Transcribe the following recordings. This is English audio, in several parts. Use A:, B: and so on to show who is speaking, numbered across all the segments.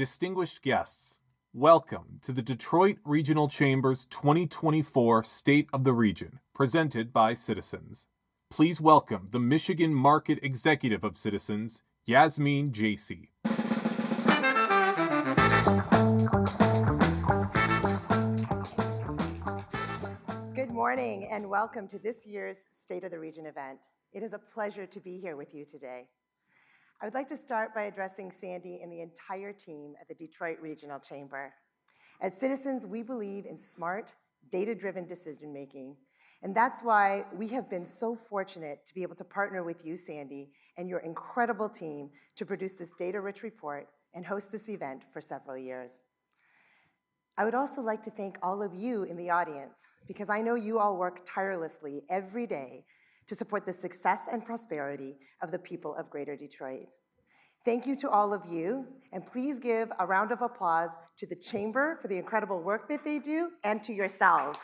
A: distinguished guests, welcome to the Detroit Regional Chamber's 2024 State of the Region, presented by Citizens. Please welcome the Michigan Market Executive of Citizens, Yasmeen Jassy.
B: Good morning and welcome to this year's State of the Region event. It is a pleasure to be here with you today. I would like to start by addressing Sandy and the entire team at the Detroit Regional Chamber. At Citizens, we believe in smart, data-driven decision-making, and that's why we have been so fortunate to be able to partner with you, Sandy, and your incredible team to produce this data-rich report and host this event for several years. I would also like to thank all of you in the audience, because I know you all work tirelessly every day to support the success and prosperity of the people of Greater Detroit. Thank you to all of you, and please give a round of applause to the Chamber for the incredible work that they do, and to yourselves.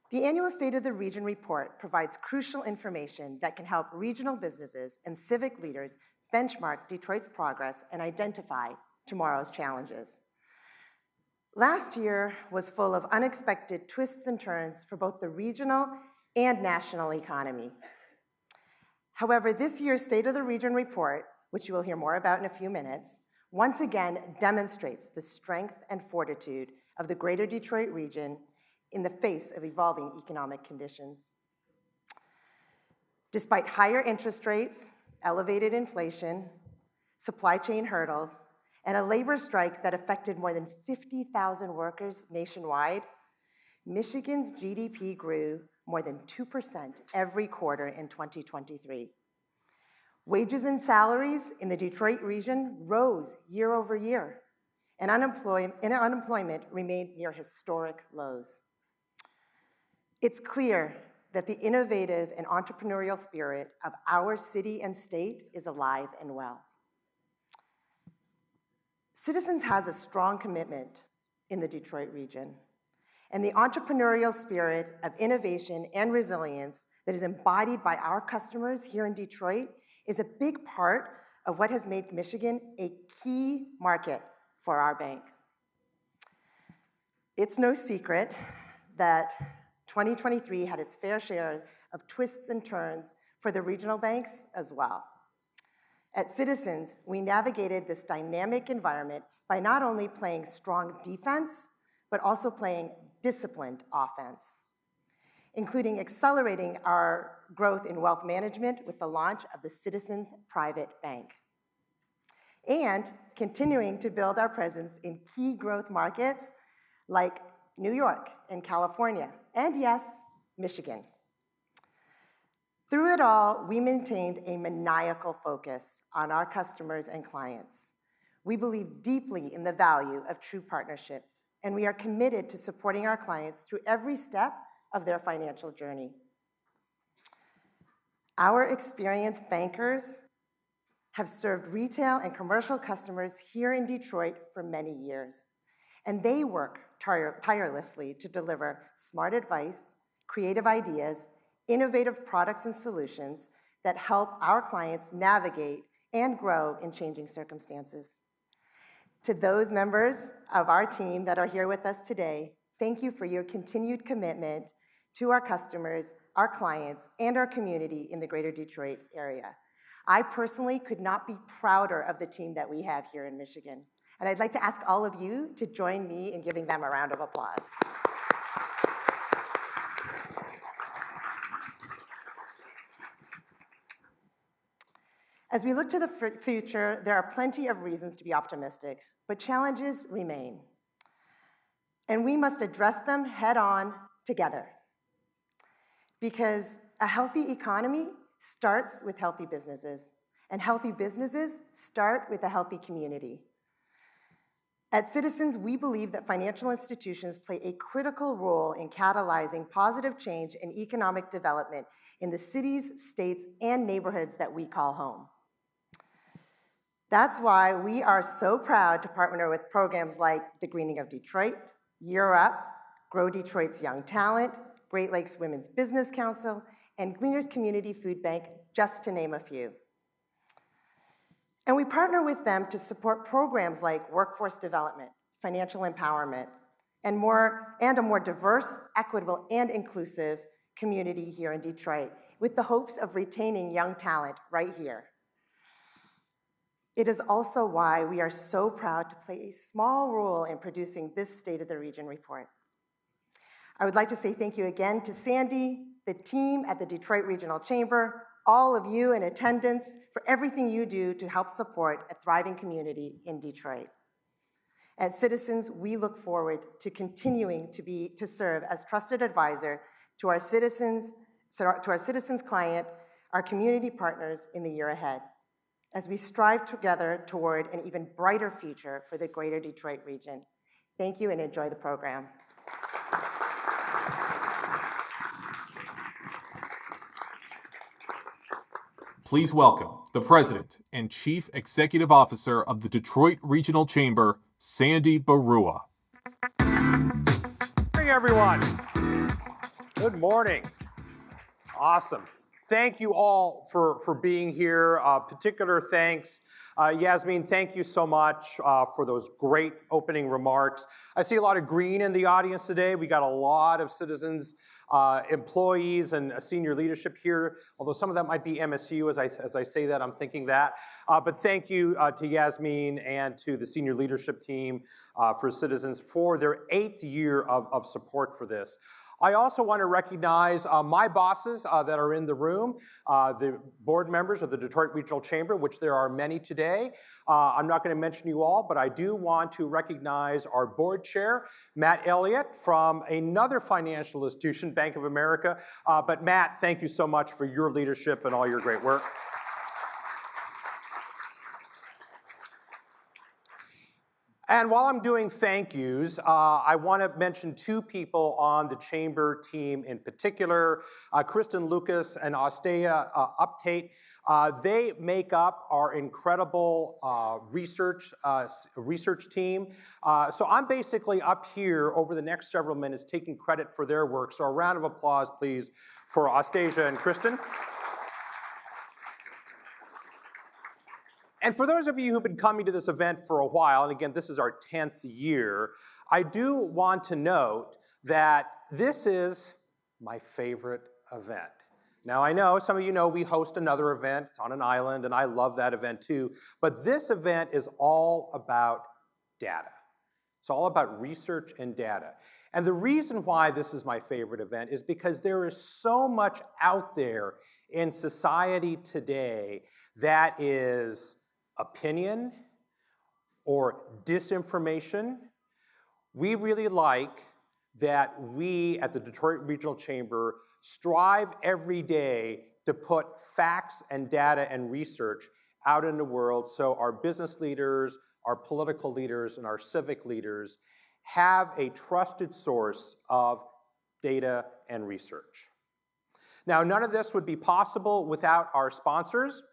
B: The annual State of the Region report provides crucial information that can help regional businesses and civic leaders benchmark Detroit's progress and identify tomorrow's challenges. Last year was full of unexpected twists and turns for both the regional and national economy. However, this year's State of the Region report, which you will hear more about in a few minutes, once again demonstrates the strength and fortitude of the Greater Detroit region in the face of evolving economic conditions. Despite higher interest rates, elevated inflation, supply chain hurdles, and a labor strike that affected more than 50,000 workers nationwide, Michigan's GDP grew more than 2% every quarter in 2023. Wages and salaries in the Detroit region rose year over year, and unemployment remained near historic lows. It's clear that the innovative and entrepreneurial spirit of our city and state is alive and well. Citizens has a strong commitment in the Detroit region, and the entrepreneurial spirit of innovation and resilience that is embodied by our customers here in Detroit is a big part of what has made Michigan a key market for our bank. It's no secret that 2023 had its fair share of twists and turns for the regional banks as well. At Citizens, we navigated this dynamic environment by not only playing strong defense, but also playing disciplined offense, including accelerating our growth in wealth management with the launch of the Citizens Private Bank, and continuing to build our presence in key growth markets like New York and California, and yes, Michigan. Through it all, we maintained a maniacal focus on our customers and clients. We believe deeply in the value of true partnerships, and we are committed to supporting our clients through every step of their financial journey. Our experienced bankers have served retail and commercial customers here in Detroit for many years, and they work tirelessly to deliver smart advice, creative ideas, innovative products and solutions that help our clients navigate and grow in changing circumstances. To those members of our team that are here with us today, thank you for your continued commitment to our customers, our clients, and our community in the Greater Detroit area. I personally could not be prouder of the team that we have here in Michigan. And I'd like to ask all of you to join me in giving them a round of applause. As we look to the future, there are plenty of reasons to be optimistic, but challenges remain. And we must address them head on together. Because a healthy economy starts with healthy businesses, and healthy businesses start with a healthy community. At Citizens, we believe that financial institutions play a critical role in catalyzing positive change and economic development in the cities, states, and neighborhoods that we call home. That's why we are so proud to partner with programs like the Greening of Detroit, Year Up, Grow Detroit's Young Talent, Great Lakes Women's Business Council, and Gleaners Community Food Bank, just to name a few. And we partner with them to support programs like workforce development, financial empowerment, and a more diverse, equitable, and inclusive community here in Detroit, with the hopes of retaining young talent right here. It is also why we are so proud to play a small role in producing this State of the Region report. I would like to say thank you again to Sandy, the team at the Detroit Regional Chamber, all of you in attendance, for everything you do to help support a thriving community in Detroit. As citizens, we look forward to continuing to serve as trusted advisor to our citizens, client, our community partners in the year ahead, as we strive together toward an even brighter future for the greater Detroit region. Thank you and enjoy the program.
A: Please welcome the President and Chief Executive Officer of the Detroit Regional Chamber, Sandy Barua.
C: Good morning, everyone. Good morning. Awesome. Thank you all for being here. Particular thanks. Yasmin, thank you so much for those great opening remarks. I see a lot of green in the audience today. We got a lot of citizens, employees, and senior leadership here, although some of that might be MSU. As I say that, I'm thinking that. But thank you to Yasmin and to the senior leadership team for Citizens for their 8th year of support for this. I also want to recognize my bosses that are in the room, the board members of the Detroit Regional Chamber, which there are many today. I'm not going to mention you all, but I do want to recognize our board chair, Matt Elliott, from another financial institution, Bank of America. But Matt, thank you so much for your leadership and all your great work. And while I'm doing thank yous, I want to mention 2 people on the Chamber team in particular, Kristen Lucas and Astea Uptate. They make up our incredible research team. So I'm basically up here over the next several minutes taking credit for their work. So a round of applause, please, for Astea and Kristen. And for those of you who've been coming to this event for a while, and again, this is our 10th year, I do want to note that this is my favorite event. Now, I know some of you know we host another event. It's on an island, and I love that event too. But this event is all about data. It's all about research and data. And the reason why this is my favorite event is because there is so much out there in society today that is opinion or disinformation. We really like that we at the Detroit Regional Chamber strive every day to put facts and data and research out in the world so our business leaders, our political leaders, and our civic leaders have a trusted source of data and research. Now, none of this would be possible without our sponsors.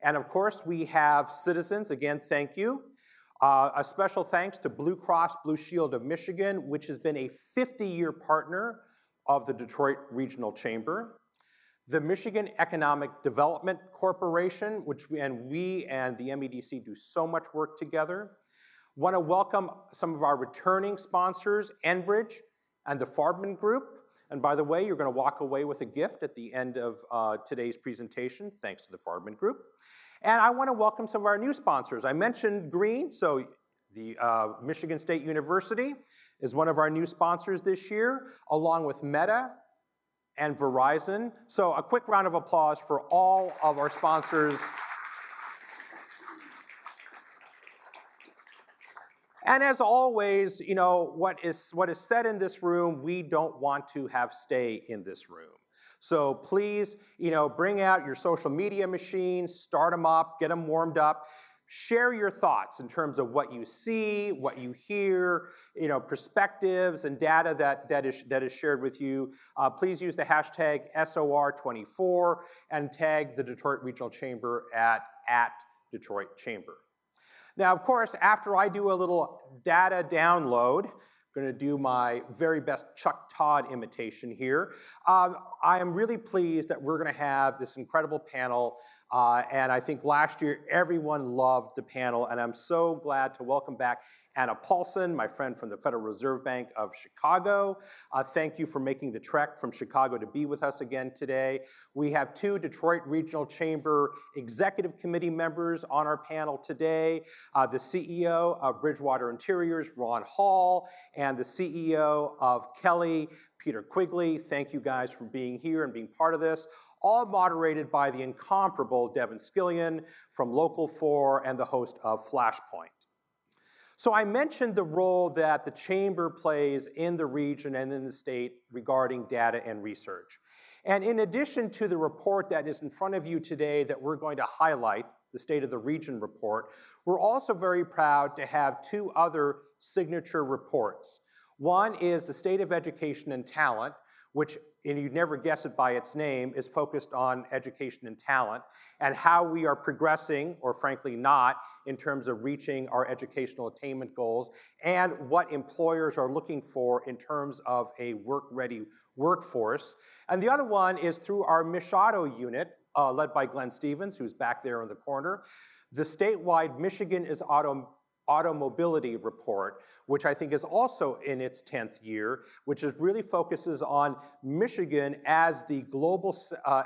C: And of course, we have Citizens. Again, thank you. A special thanks to Blue Cross Blue Shield of Michigan, which has been a 50-year partner of the Detroit Regional Chamber. The Michigan Economic Development Corporation, which we and the MEDC do so much work together. Want to welcome some of our returning sponsors, Enbridge and the Farbman Group. And by the way, you're going to walk away with a gift at the end of today's presentation, thanks to the Farbman Group. And I want to welcome some of our new sponsors. I mentioned green, so the Michigan State University is one of our new sponsors this year, along with Meta and Verizon. So a quick round of applause for all of our sponsors. And as always, you know, what is said in this room, we don't want to have stay in this room. So please, you know, bring out your social media machines, start them up, get them warmed up. Share your thoughts in terms of what you see, what you hear, you know, perspectives and data that is shared with you. Please use the hashtag SOR24 and tag the Detroit Regional Chamber at Detroit Chamber. Now, of course, after I do a little data download, going to do my very best Chuck Todd imitation here. I am really pleased that we're going to have this incredible panel, and I think last year everyone loved the panel, and I'm so glad to welcome back Anna Paulson, my friend from the Federal Reserve Bank of Chicago. Thank you for making the trek from Chicago to be with us again today. We have two Detroit Regional Chamber Executive Committee members on our panel today, the CEO of Bridgewater Interiors, Ron Hall, and the CEO of Kelly, Peter Quigley. Thank you guys for being here and being part of this, all moderated by the incomparable Devin Scillian from Local 4 and the host of Flashpoint. So I mentioned the role that the Chamber plays in the region and in the state regarding data and research. And in addition to the report that is in front of you today that we're going to highlight, the State of the Region report, we're also very proud to have two other signature reports. One is the State of Education and Talent, which, and you'd never guess it by its name, is focused on education and talent and how we are progressing, or frankly not, in terms of reaching our educational attainment goals and what employers are looking for in terms of a work-ready workforce. And the other one is through our MishAuto unit, led by Glenn Stevens, who's back there in the corner, the statewide Michigan is Automobility report, which I think is also in its 10th year, which really focuses on Michigan as the global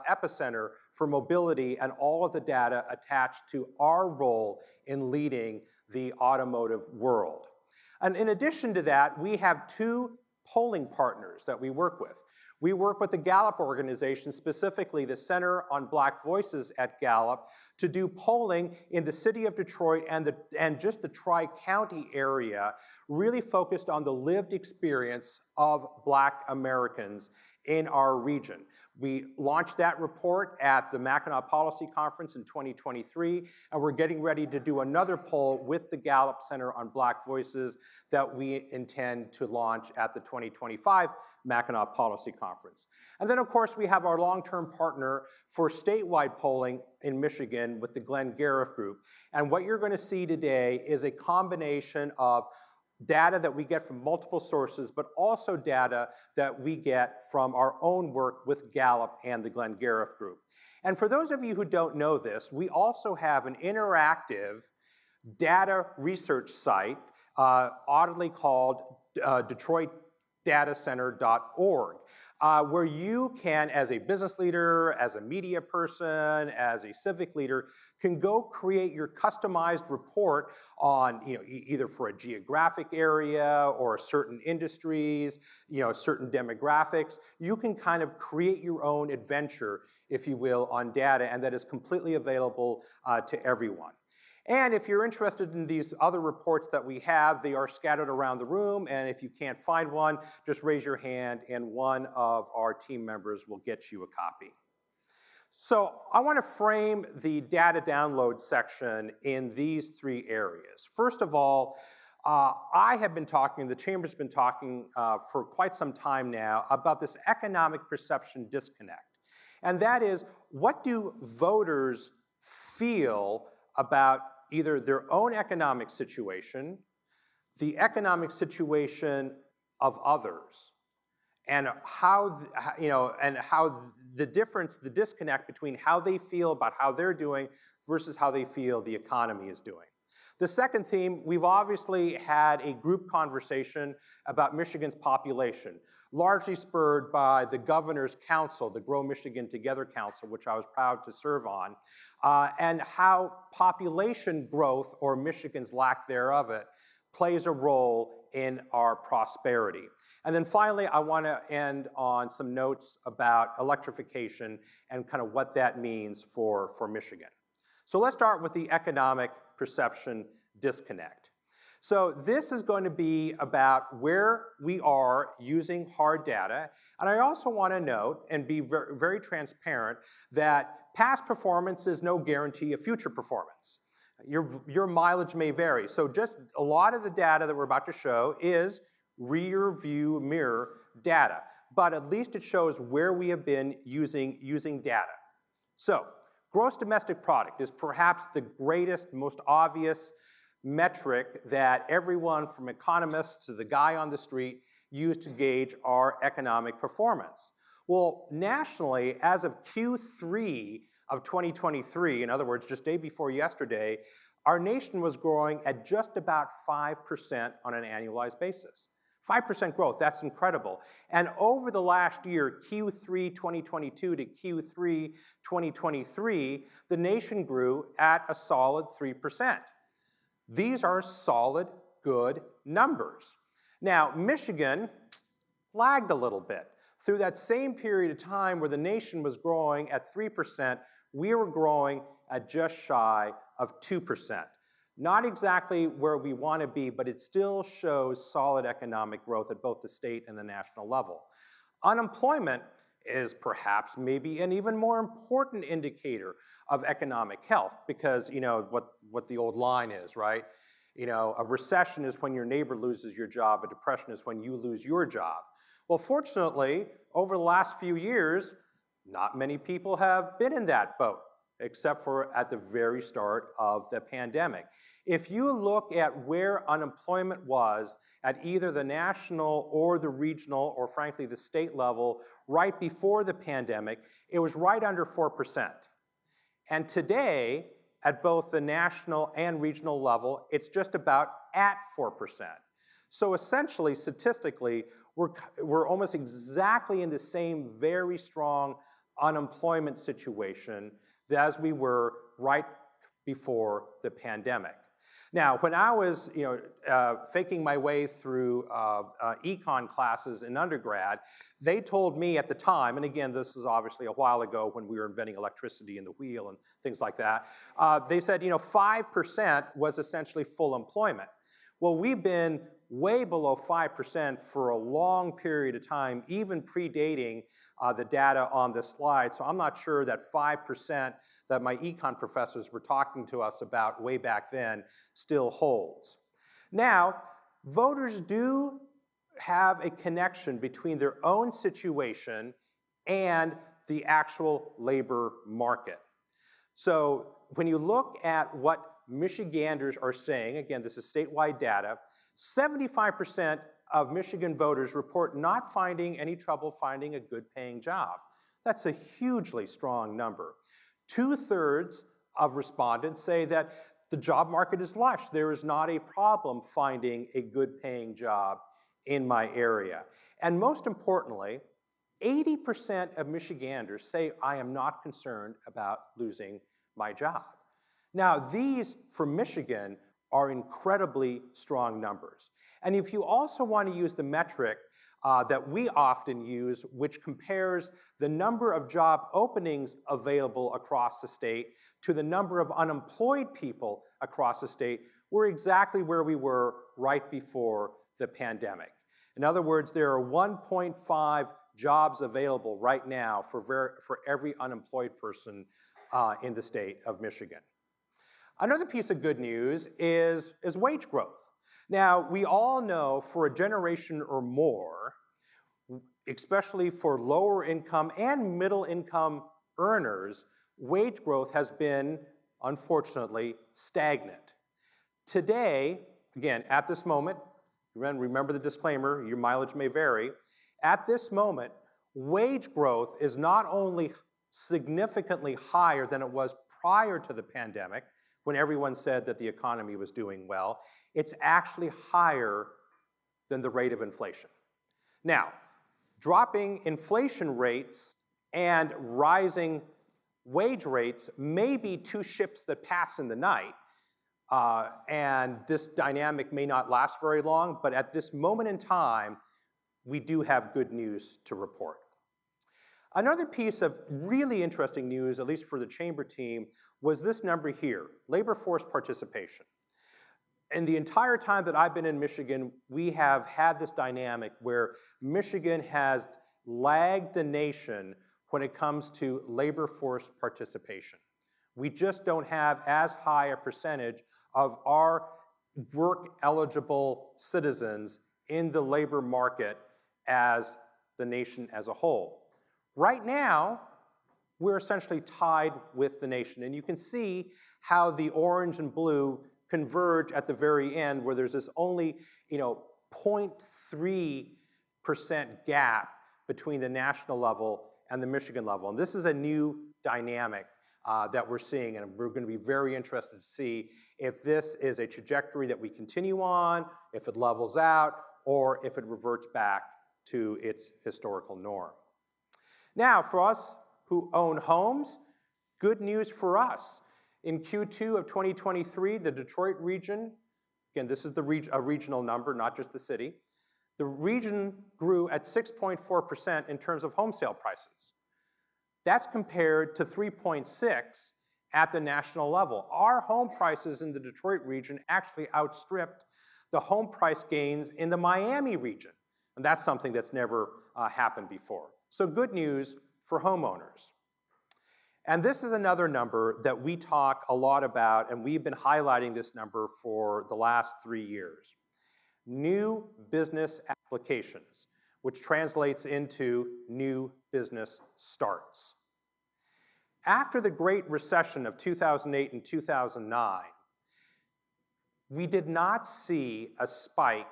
C: epicenter for mobility and all of the data attached to our role in leading the automotive world. And in addition to that, we have two polling partners that we work with. We work with the Gallup organization, specifically the Center on Black Voices at Gallup, to do polling in the city of Detroit and just the Tri-County area, really focused on the lived experience of Black Americans in our region. We launched that report at the Mackinac Policy Conference in 2023, and we're getting ready to do another poll with the Gallup Center on Black Voices that we intend to launch at the 2025 Mackinac Policy Conference. And then, of course, we have our long-term partner for statewide polling in Michigan with the Glenn Gariff Group. And what you're going to see today is a combination of data that we get from multiple sources, but also data that we get from our own work with Gallup and the Glenn Gariff Group. And for those of you who don't know this, we also have an interactive data research site, oddly called DetroitDataCenter.org, where you can, as a business leader, as a media person, as a civic leader, can go create your customized report on, either for a geographic area or certain industries, certain demographics. You can kind of create your own adventure, if you will, on data, and that is completely available to everyone. And if you're interested in these other reports that we have, they are scattered around the room, and if you can't find one, just raise your hand and one of our team members will get you a copy. So I want to frame the data download section in these three areas. First of all, I have been talking, the Chamber's been talking for quite some time now about this economic perception disconnect. And that is, what do voters feel about either their own economic situation, the economic situation of others, and how the difference, the disconnect between how they feel about how they're doing versus how they feel the economy is doing. The second theme, we've obviously had a group conversation about Michigan's population, largely spurred by the Governor's Council, the Grow Michigan Together Council, which I was proud to serve on, and how population growth, or Michigan's lack thereof it, plays a role in our prosperity. And then finally, I want to end on some notes about electrification and kind of what that means for Michigan. So let's start with the economic perception disconnect. So this is going to be about where we are using hard data. And I also want to note and be very, very transparent that past performance is no guarantee of future performance. Your mileage may vary. So just a lot of the data that we're about to show is rear view mirror data. But at least it shows where we have been using data. So gross domestic product is perhaps the greatest, most obvious metric that everyone from economists to the guy on the street use to gauge our economic performance. Well, nationally, as of Q3 of 2023, in other words, just day before yesterday, our nation was growing at just about 5% on an annualized basis. 5% growth, that's incredible. And over the last year, Q3 2022 to Q3 2023, the nation grew at a solid 3%. These are solid, good numbers. Now, Michigan lagged a little bit. Through that same period of time where the nation was growing at 3%, we were growing at just shy of 2%. Not exactly where we want to be, but it still shows solid economic growth at both the state and the national level. Unemployment is perhaps maybe an even more important indicator of economic health because, you know, what the old line is, right? You know, a recession is when your neighbor loses your job, a depression is when you lose your job. Well, fortunately, over the last few years, not many people have been in that boat, except for at the very start of the pandemic. If you look at where unemployment was at either the national or the regional or frankly the state level right before the pandemic, it was right under 4%. And today, at both the national and regional level, it's just about at 4%. So essentially, statistically, we're almost exactly in the same very strong unemployment situation as we were right before the pandemic. Now, when I was faking my way through econ classes in undergrad, they told me at the time, and again, this is obviously a while ago when we were inventing electricity and the wheel and things like that, they said 5% was essentially full employment. Well, we've been way below 5% for a long period of time, even predating the data on this slide. So I'm not sure that 5% that my econ professors were talking to us about way back then still holds. Now, voters do have a connection between their own situation and the actual labor market. So when you look at what Michiganders are saying, again, this is statewide data, 75% of Michigan voters report not finding any trouble finding a good-paying job. That's a hugely strong number. 2/3 of respondents say that the job market is lush. There is not a problem finding a good-paying job in my area. And most importantly, 80% of Michiganders say, I am not concerned about losing my job. Now, these, for Michigan, are incredibly strong numbers. And if you also want to use the metric that we often use, which compares the number of job openings available across the state to the number of unemployed people across the state, we're exactly where we were right before the pandemic. In other words, there are 1.5 jobs available right now for every unemployed person in the state of Michigan. Another piece of good news is wage growth. Now, we all know for a generation or more, especially for lower income and middle income earners, wage growth has been, unfortunately, stagnant. Today, again, at this moment, remember the disclaimer, your mileage may vary. At this moment, wage growth is not only significantly higher than it was prior to the pandemic, when everyone said that the economy was doing well, it's actually higher than the rate of inflation. Now, dropping inflation rates and rising wage rates may be two ships that pass in the night, and this dynamic may not last very long, but at this moment in time, we do have good news to report. Another piece of really interesting news, at least for the chamber team, was this number here, labor force participation. In the entire time that I've been in Michigan, we have had this dynamic where Michigan has lagged the nation when it comes to labor force participation. We just don't have as high a percentage of our work-eligible citizens in the labor market as the nation as a whole. Right now, we're essentially tied with the nation, and you can see how the orange and blue converge at the very end where there's this only 0.3% gap between the national level and the Michigan level. And this is a new dynamic that we're seeing, and we're going to be very interested to see if this is a trajectory that we continue on, if it levels out, or if it reverts back to its historical norm. Now, for us who own homes, good news for us. In Q2 of 2023, the Detroit region, again, this is a regional number, not just the city, the region grew at 6.4% in terms of home sale prices. That's compared to 3.6 at the national level. Our home prices in the Detroit region actually outstripped the home price gains in the Miami region. And that's something that's never happened before. So good news for homeowners. And this is another number that we talk a lot about, and we've been highlighting this number for the last 3 years. New business applications, which translates into new business starts. After the Great Recession of 2008 and 2009, we did not see a spike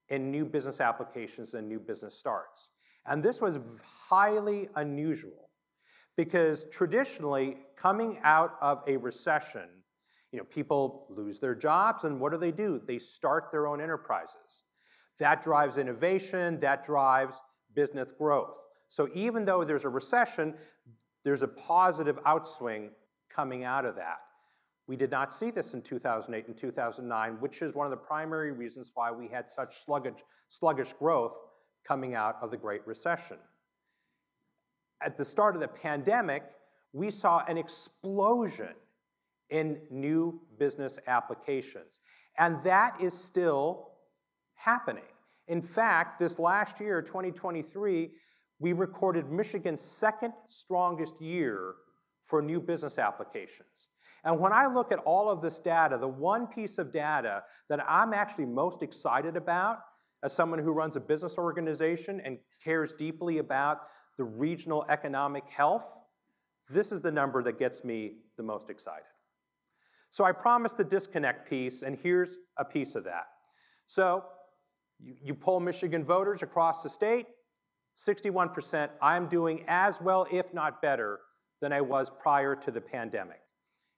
C: in new business applications and new business starts. And this was highly unusual because traditionally, coming out of a recession, people lose their jobs, and what do? They start their own enterprises. That drives innovation, that drives business growth. So even though there's a recession, there's a positive outswing coming out of that. We did not see this in 2008 and 2009, which is one of the primary reasons why we had such sluggish growth coming out of the Great Recession. At the start of the pandemic, we saw an explosion in new business applications, and that is still happening. In fact, this last year, 2023, we recorded Michigan's second strongest year for new business applications. And when I look at all of this data, the one piece of data that I'm actually most excited about as someone who runs a business organization and cares deeply about the regional economic health, this is the number that gets me the most excited. So I promised the disconnect piece, and here's a piece of that. So you poll Michigan voters across the state, 61%, I'm doing as well, if not better, than I was prior to the pandemic.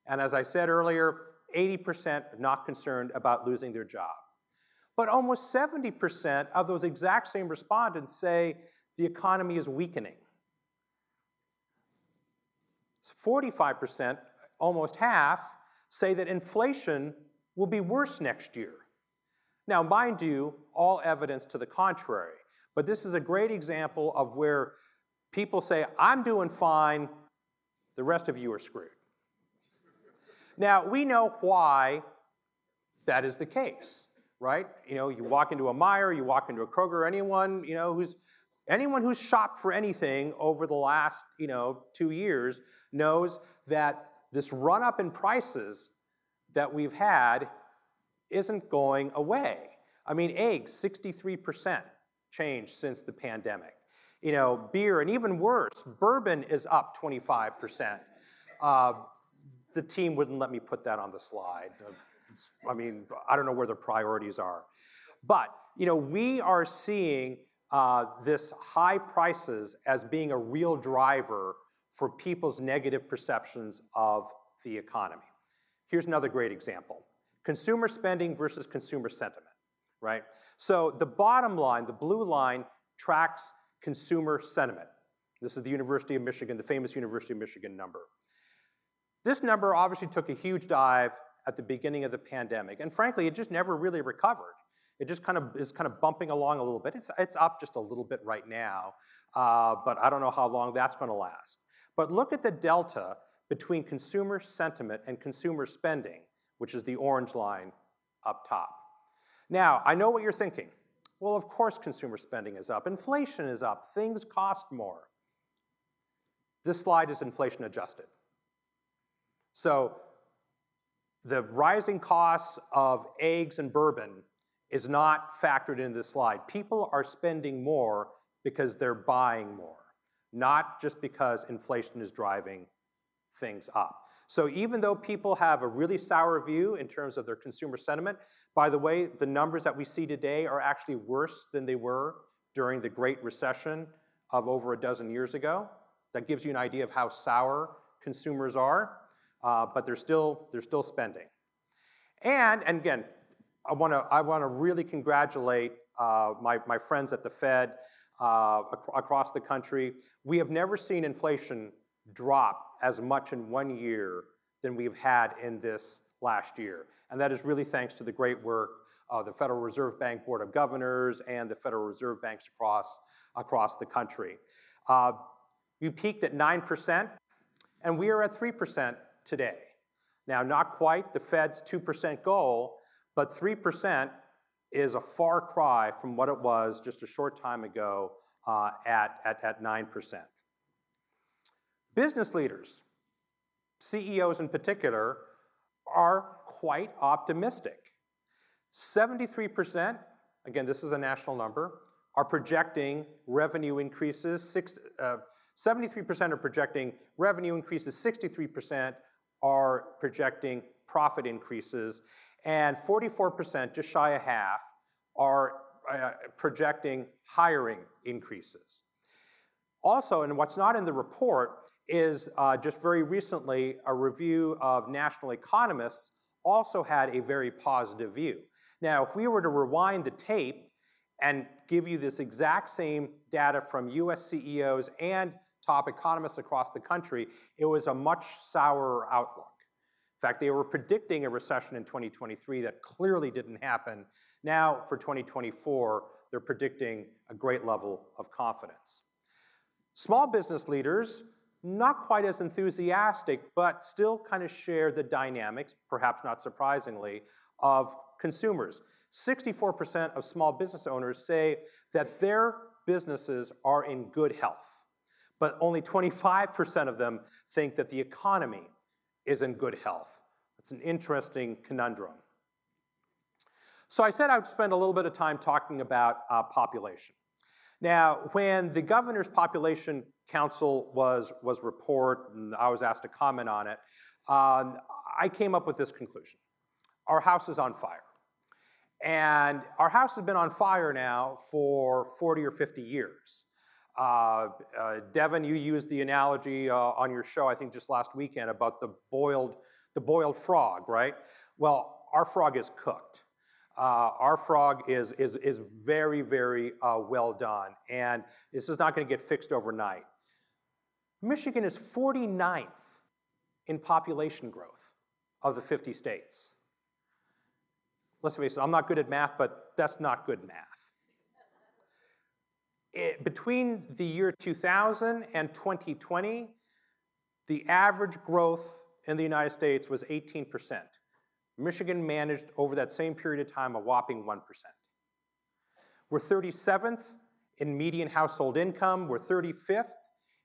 C: And as I said earlier, 80% are not concerned about losing their job. But almost 70% of those exact same respondents say the economy is weakening. 45%, almost half, say that inflation will be worse next year. Now, mind you, all evidence to the contrary, but this is a great example of where people say, I'm doing fine, the rest of you are screwed. Now, we know why that is the case, right? You walk into a Meijer, you walk into a Kroger, anyone who's shopped for anything over the last 2 years knows that this run-up in prices that we've had isn't going away. I mean, eggs, 63% change since the pandemic. Beer, and even worse, bourbon is up 25%. The team wouldn't let me put that on the slide. I don't know where the priorities are. But, we are seeing this high prices as being a real driver for people's negative perceptions of the economy. Here's another great example. Consumer spending versus consumer sentiment, right? So the bottom line, the blue line, tracks consumer sentiment. This is the University of Michigan, the famous University of Michigan number. This number obviously took a huge dive at the beginning of the pandemic, and frankly, it just never really recovered. It just is kind of bumping along a little bit. It's up just a little bit right now, but I don't know how long that's going to last. But look at the delta between consumer sentiment and consumer spending, which is the orange line up top. Now, I know what you're thinking. Well, of course consumer spending is up. Inflation is up. Things cost more. This slide is inflation adjusted. So the rising costs of eggs and bourbon is not factored into this slide. People are spending more because they're buying more, not just because inflation is driving things up. So even though people have a really sour view in terms of their consumer sentiment, by the way, the numbers that we see today are actually worse than they were during the Great Recession of over a dozen years ago. That gives you an idea of how sour consumers are, but they're still spending. And again, I want to really congratulate my friends at the Fed across the country. We have never seen inflation drop as much in 1 year than we've had in this last year. And that is really thanks to the great work of the Federal Reserve Bank Board of Governors and the Federal Reserve Banks across the country. We peaked at 9%, and we are at 3% today. Now, not quite the Fed's 2% goal, but 3% is a far cry from what it was just a short time ago at 9%. Business leaders, CEOs in particular, are quite optimistic. 73%, again, this is a national number, are projecting revenue increases. 73% are projecting revenue increases, 63% are projecting profit increases, and 44%, just shy of half, are projecting hiring increases. Also, and what's not in the report is just very recently a review of national economists also had a very positive view. Now, if we were to rewind the tape and give you this exact same data from US CEOs and top economists across the country, it was a much sourer outlook. In fact, they were predicting a recession in 2023 that clearly didn't happen. Now, for 2024, they're predicting a great level of confidence. Small business leaders, not quite as enthusiastic, but still kind of share the dynamics, perhaps not surprisingly, of consumers. 64% of small business owners say that their businesses are in good health, but only 25% of them think that the economy is in good health. It's an interesting conundrum. So I said I'd spend a little bit of time talking about population. Now, when the Governor's Population Council was report, and I was asked to comment on it, I came up with this conclusion. Our house is on fire. And our house has been on fire now for 40 or 50 years. Devin, you used the analogy on your show, I think just last weekend, about the boiled frog, right? Well, our frog is cooked. Our frog is very, very well done, and this is not going to get fixed overnight. Michigan is 49th in population growth of the 50 states. Let's face it, I'm not good at math, but that's not good math. Between the year 2000 and 2020, the average growth in the United States was 18%. Michigan managed over that same period of time a whopping 1%. We're 37th in median household income. We're 35th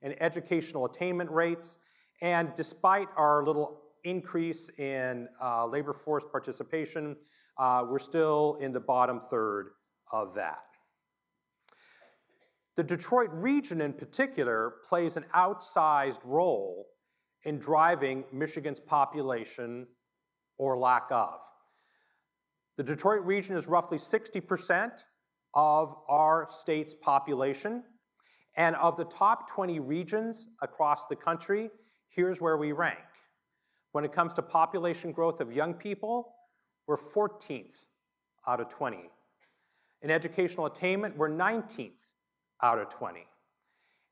C: in educational attainment rates. And despite our little increase in labor force participation, we're still in the bottom third of that. The Detroit region in particular plays an outsized role in driving Michigan's population or lack of. The Detroit region is roughly 60% of our state's population. And of the top 20 regions across the country, here's where we rank. When it comes to population growth of young people, we're 14th out of 20. In educational attainment, we're 19th out of 20.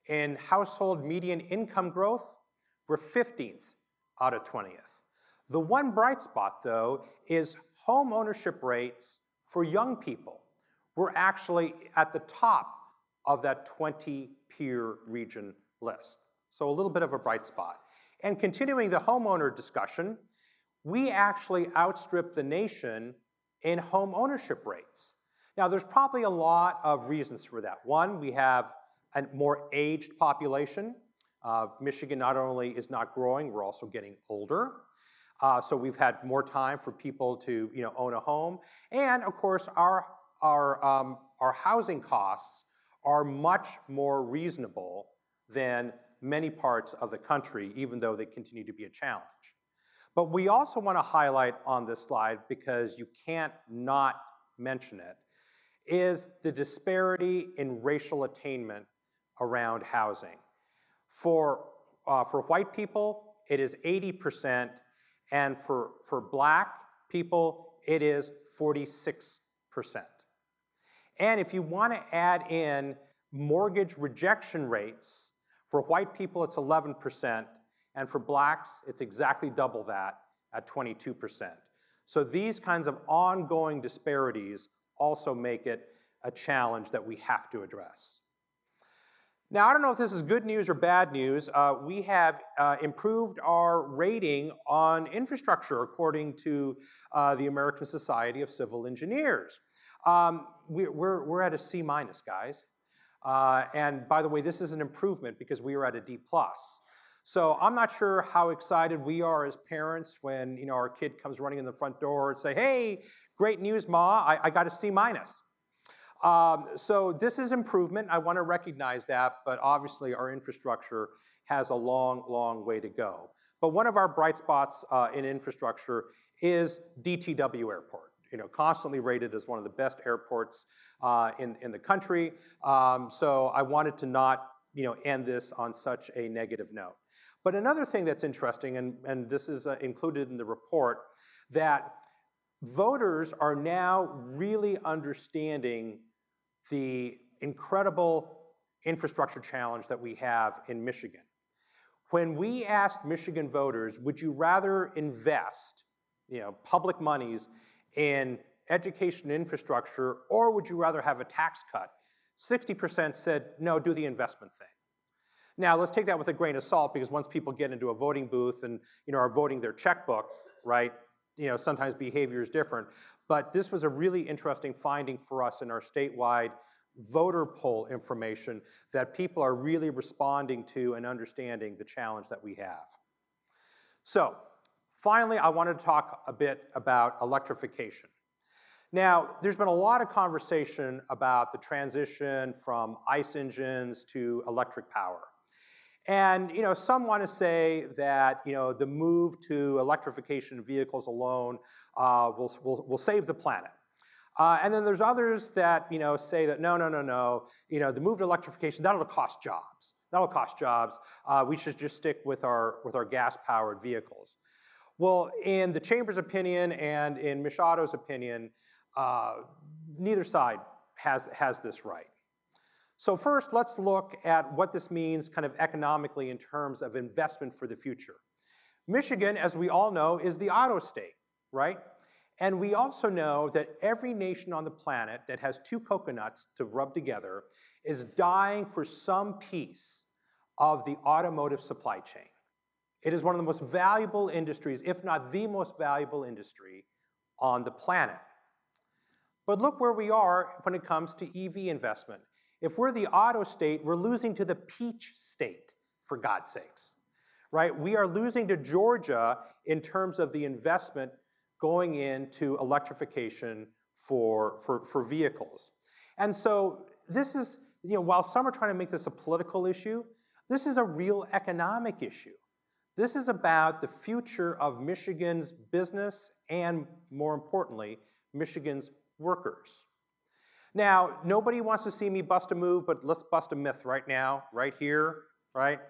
C: In household median income growth, we're 15th out of 20th. The one bright spot, though, is home ownership rates for young people. We're actually at the top of that 20-peer region list. So a little bit of a bright spot. And continuing the homeowner discussion, we actually outstrip the nation in home ownership rates. Now, there's probably a lot of reasons for that. One, we have a more aged population. Michigan not only is not growing, we're also getting older. So we've had more time for people to own a home. And of course, our housing costs are much more reasonable than many parts of the country, even though they continue to be a challenge. But we also want to highlight on this slide, because you can't not mention it, is the disparity in racial attainment around housing. For white people, it is 80%, and for black people, it is 46%. And if you want to add in mortgage rejection rates, for white people it's 11%, and for blacks it's exactly double that at 22%. So these kinds of ongoing disparities also make it a challenge that we have to address. Now, I don't know if this is good news or bad news. We have improved our rating on infrastructure according to the American Society of Civil Engineers. We're at a C-, guys. And by the way, this is an improvement because we were at a D+. So I'm not sure how excited we are as parents when our kid comes running in the front door and say, "Hey, great news, Ma, I got a C-." So this is improvement. I want to recognize that, but obviously our infrastructure has a long, long way to go. But one of our bright spots in infrastructure is DTW Airport. Constantly rated as one of the best airports in the country. So I wanted to not end this on such a negative note. But another thing that's interesting, and this is included in the report, that voters are now really understanding the incredible infrastructure challenge that we have in Michigan. When we asked Michigan voters, would you rather invest public monies in education and infrastructure, or would you rather have a tax cut? 60% said, no, do the investment thing. Now, let's take that with a grain of salt, because once people get into a voting booth and are voting their checkbook, right, sometimes behavior is different. But this was a really interesting finding for us in our statewide voter poll information, that people are really responding to and understanding the challenge that we have. So, finally, I wanted to talk a bit about electrification. Now, there's been a lot of conversation about the transition from ICE engines to electric power. And some want to say that the move to electrification of vehicles alone will save the planet. And then there's others that say that no, the move to electrification, that'll cost jobs. That'll cost jobs. We should just stick with our gas-powered vehicles. Well, in the Chamber's opinion and in Machado's opinion, neither side has this right. So first, let's look at what this means kind of economically in terms of investment for the future. Michigan, as we all know, is the auto state, right? And we also know that every nation on the planet that has two coconuts to rub together is dying for some piece of the automotive supply chain. It is one of the most valuable industries, if not the most valuable industry on the planet. But look where we are when it comes to EV investment. If we're the auto state, we're losing to the peach state, for God's sakes, right? We are losing to Georgia in terms of the investment going into electrification for vehicles. And so this is, while some are trying to make this a political issue, this is a real economic issue. This is about the future of Michigan's business and, more importantly, Michigan's workers. Now, nobody wants to see me bust a move, but let's bust a myth right now, right here, right?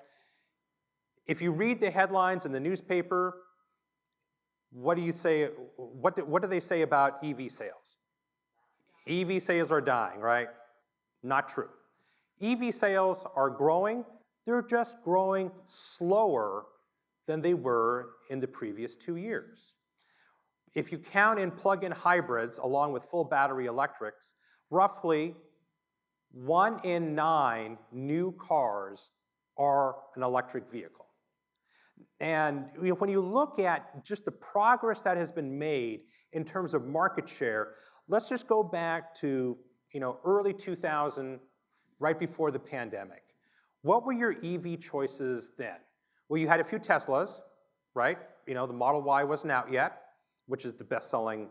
C: If you read the headlines in the newspaper, what do you say? What do they say about EV sales? EV sales are dying, right? Not true. EV sales are growing. They're just growing slower than they were in the previous 2 years. If you count in plug-in hybrids along with full battery electrics, roughly 1 in 9 new cars are an electric vehicle. And when you look at just the progress that has been made in terms of market share, let's just go back to early 2000, right before the pandemic. What were your EV choices then? Well, you had a few Teslas, right? The Model Y wasn't out yet, which is the best-selling,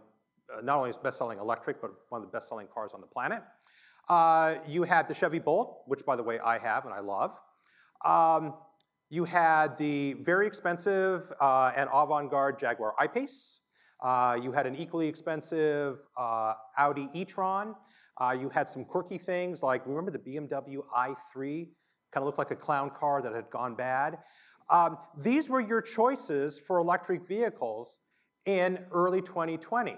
C: not only is best-selling electric, but one of the best-selling cars on the planet. You had the Chevy Bolt, which, by the way, I have and I love. You had the very expensive and avant-garde Jaguar I-Pace. You had an equally expensive Audi e-tron. You had some quirky things like, remember the BMW i3? Kind of looked like a clown car that had gone bad. These were your choices for electric vehicles in early 2020.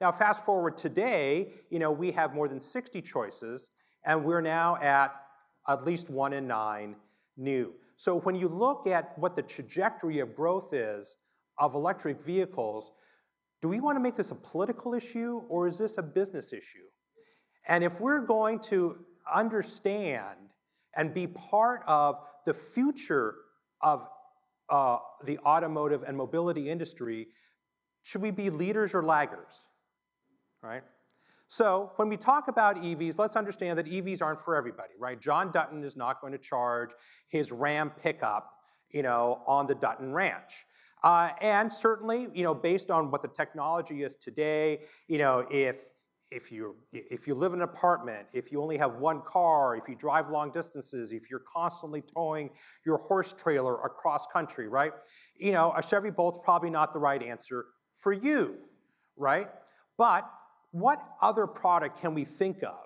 C: Now, fast forward today, we have more than 60 choices, and we're now at least 1 in 9 new. So when you look at what the trajectory of growth is of electric vehicles, do we want to make this a political issue, or is this a business issue? And if we're going to understand and be part of the future of the automotive and mobility industry, should we be leaders or laggards, right? So when we talk about EVs, let's understand that EVs aren't for everybody, right? John Dutton is not going to charge his Ram pickup, on the Dutton Ranch. And certainly, based on what the technology is today, if you live in an apartment, if you only have one car, if you drive long distances, if you're constantly towing your horse trailer across country, right? A Chevy Bolt's probably not the right answer for you, right? But what other product can we think of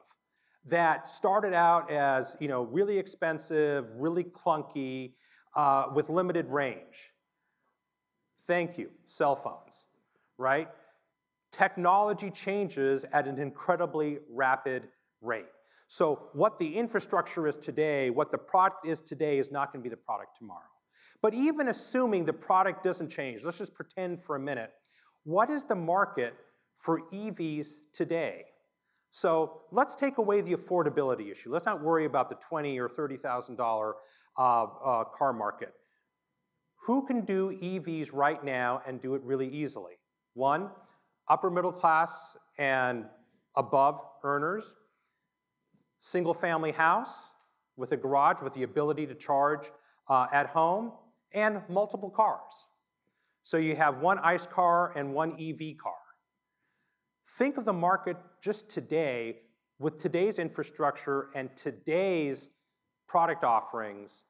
C: that started out as, really expensive, really clunky, with limited range? Thank you, cell phones, right? Technology changes at an incredibly rapid rate. So what the infrastructure is today, what the product is today is not going to be the product tomorrow. But even assuming the product doesn't change, let's just pretend for a minute, what is the market for EVs today? So let's take away the affordability issue. Let's not worry about the $20,000 or $30,000 car market. Who can do EVs right now and do it really easily? One, upper middle class and above earners, single family house with a garage with the ability to charge at home, and multiple cars. So you have one ICE car and one EV car. Think of the market just today with today's infrastructure and today's product offerings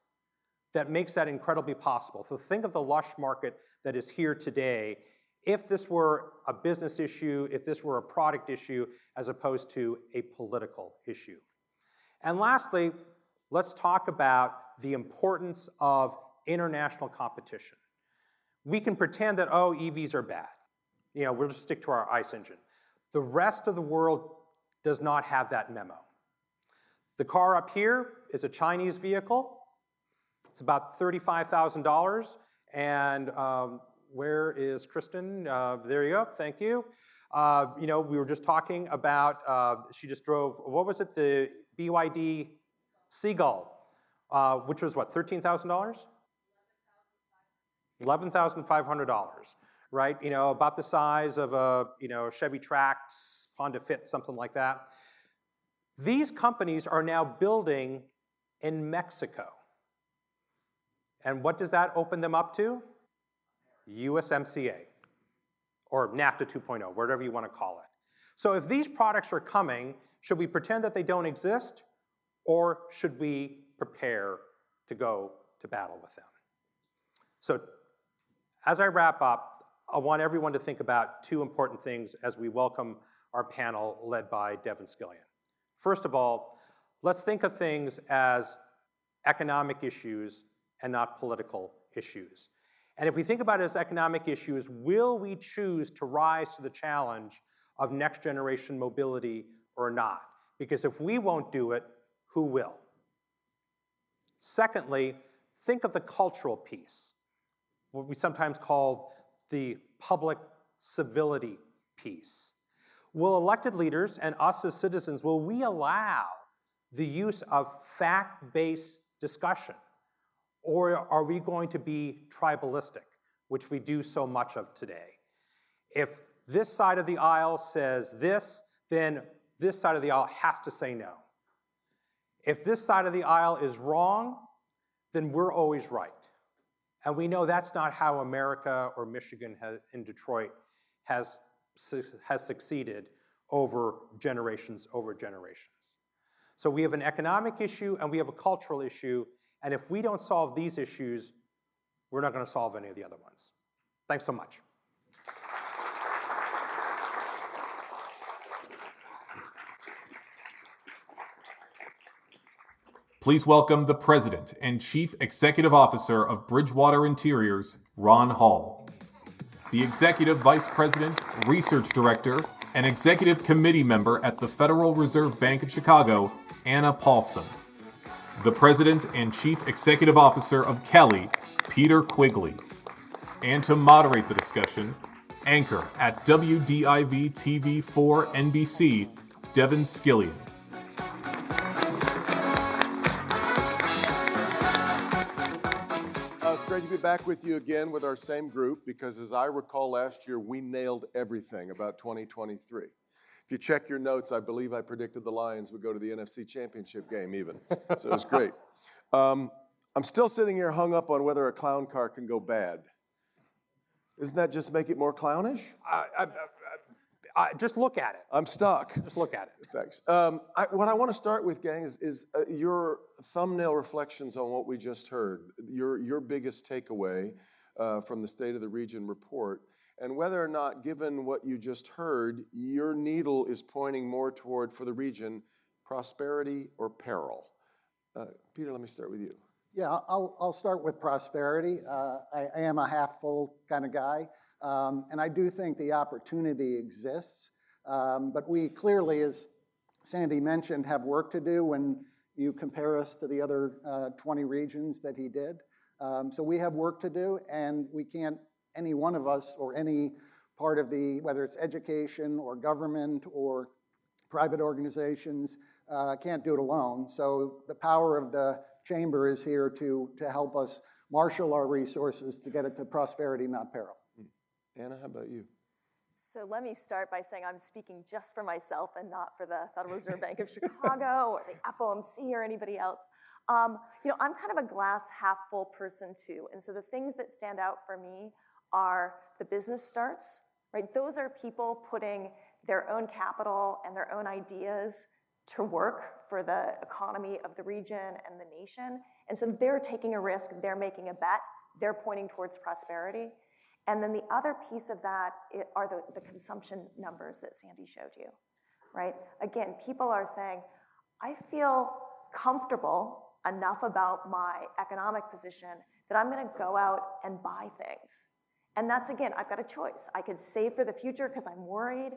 C: that makes that incredibly possible. So think of the lush market that is here today if this were a business issue, if this were a product issue, as opposed to a political issue. And lastly, let's talk about the importance of international competition. We can pretend that, EVs are bad. We'll just stick to our ICE engine. The rest of the world does not have that memo. The car up here is a Chinese vehicle. It's about $35,000. And where is Kristen? There you go, thank you. We were just talking about, she just drove, what was it, the BYD Seagull, which was what, $13,000? $11,500, right? About the size of a, Chevy Trax, Honda Fit, something like that. These companies are now building in Mexico. And what does that open them up to? USMCA, or NAFTA 2.0, whatever you want to call it. So if these products are coming, should we pretend that they don't exist, or should we prepare to go to battle with them? So as I wrap up, I want everyone to think about two important things as we welcome our panel led by Devin Scillian. First of all, let's think of things as economic issues and not political issues. And if we think about it as economic issues, will we choose to rise to the challenge of next generation mobility or not? Because if we won't do it, who will? Secondly, think of the cultural piece, what we sometimes call the public civility piece. Will elected leaders and us as citizens, will we allow the use of fact-based discussion? Or are we going to be tribalistic, which we do so much of today? If this side of the aisle says this, then this side of the aisle has to say no. If this side of the aisle is wrong, then we're always right. And we know that's not how America or Michigan in Detroit has succeeded over generations. So we have an economic issue and we have a cultural issue, And if we don't solve these issues, we're not going to solve any of the other ones. Thanks so much.
A: Please welcome the President and Chief Executive Officer of Bridgewater Interiors, Ron Hall. The Executive Vice President, Research Director, and Executive Committee Member at the Federal Reserve Bank of Chicago, Anna Paulson. The President and Chief Executive Officer of Kelly, Peter Quigley. And to moderate the discussion, anchor at WDIV TV4 NBC, Devin Skillian.
D: It's great to be back with you again with our same group because as I recall last year, we nailed everything about 2023. If you check your notes, I believe I predicted the Lions would go to the NFC Championship game even. So it was great. I'm still sitting here hung up on whether a clown car can go bad. Doesn't that just make it more clownish?
C: Just look at it.
D: I'm stuck.
C: Just look at it.
D: Thanks. What I want to start with, gang, is your thumbnail reflections on what we just heard, your biggest takeaway from the State of the Region report, and whether or not, given what you just heard, your needle is pointing more toward, for the region, prosperity or peril. Peter, let me start with you.
E: Yeah, I'll start with prosperity. I am a half-full kind of guy. And I do think the opportunity exists, but we clearly, as Sandy mentioned, have work to do when you compare us to the other 20 regions that he did. So we have work to do, and we can't, any one of us or any part of the, whether it's education or government or private organizations, can't do it alone. So the power of the chamber is here to help us marshal our resources to get it to prosperity, not peril.
D: Anna, how about you?
F: So let me start by saying I'm speaking just for myself and not for the Federal Reserve Bank of Chicago or the FOMC or anybody else. I'm kind of a glass half full person too. And so the things that stand out for me are the business starts, right? Those are people putting their own capital and their own ideas to work for the economy of the region and the nation. And so they're taking a risk, they're making a bet, they're pointing towards prosperity. And then the other piece of that are the consumption numbers that Sandy showed you, right? Again, people are saying, I feel comfortable enough about my economic position that I'm gonna go out and buy things. And that's, again, I've got a choice. I could save for the future because I'm worried,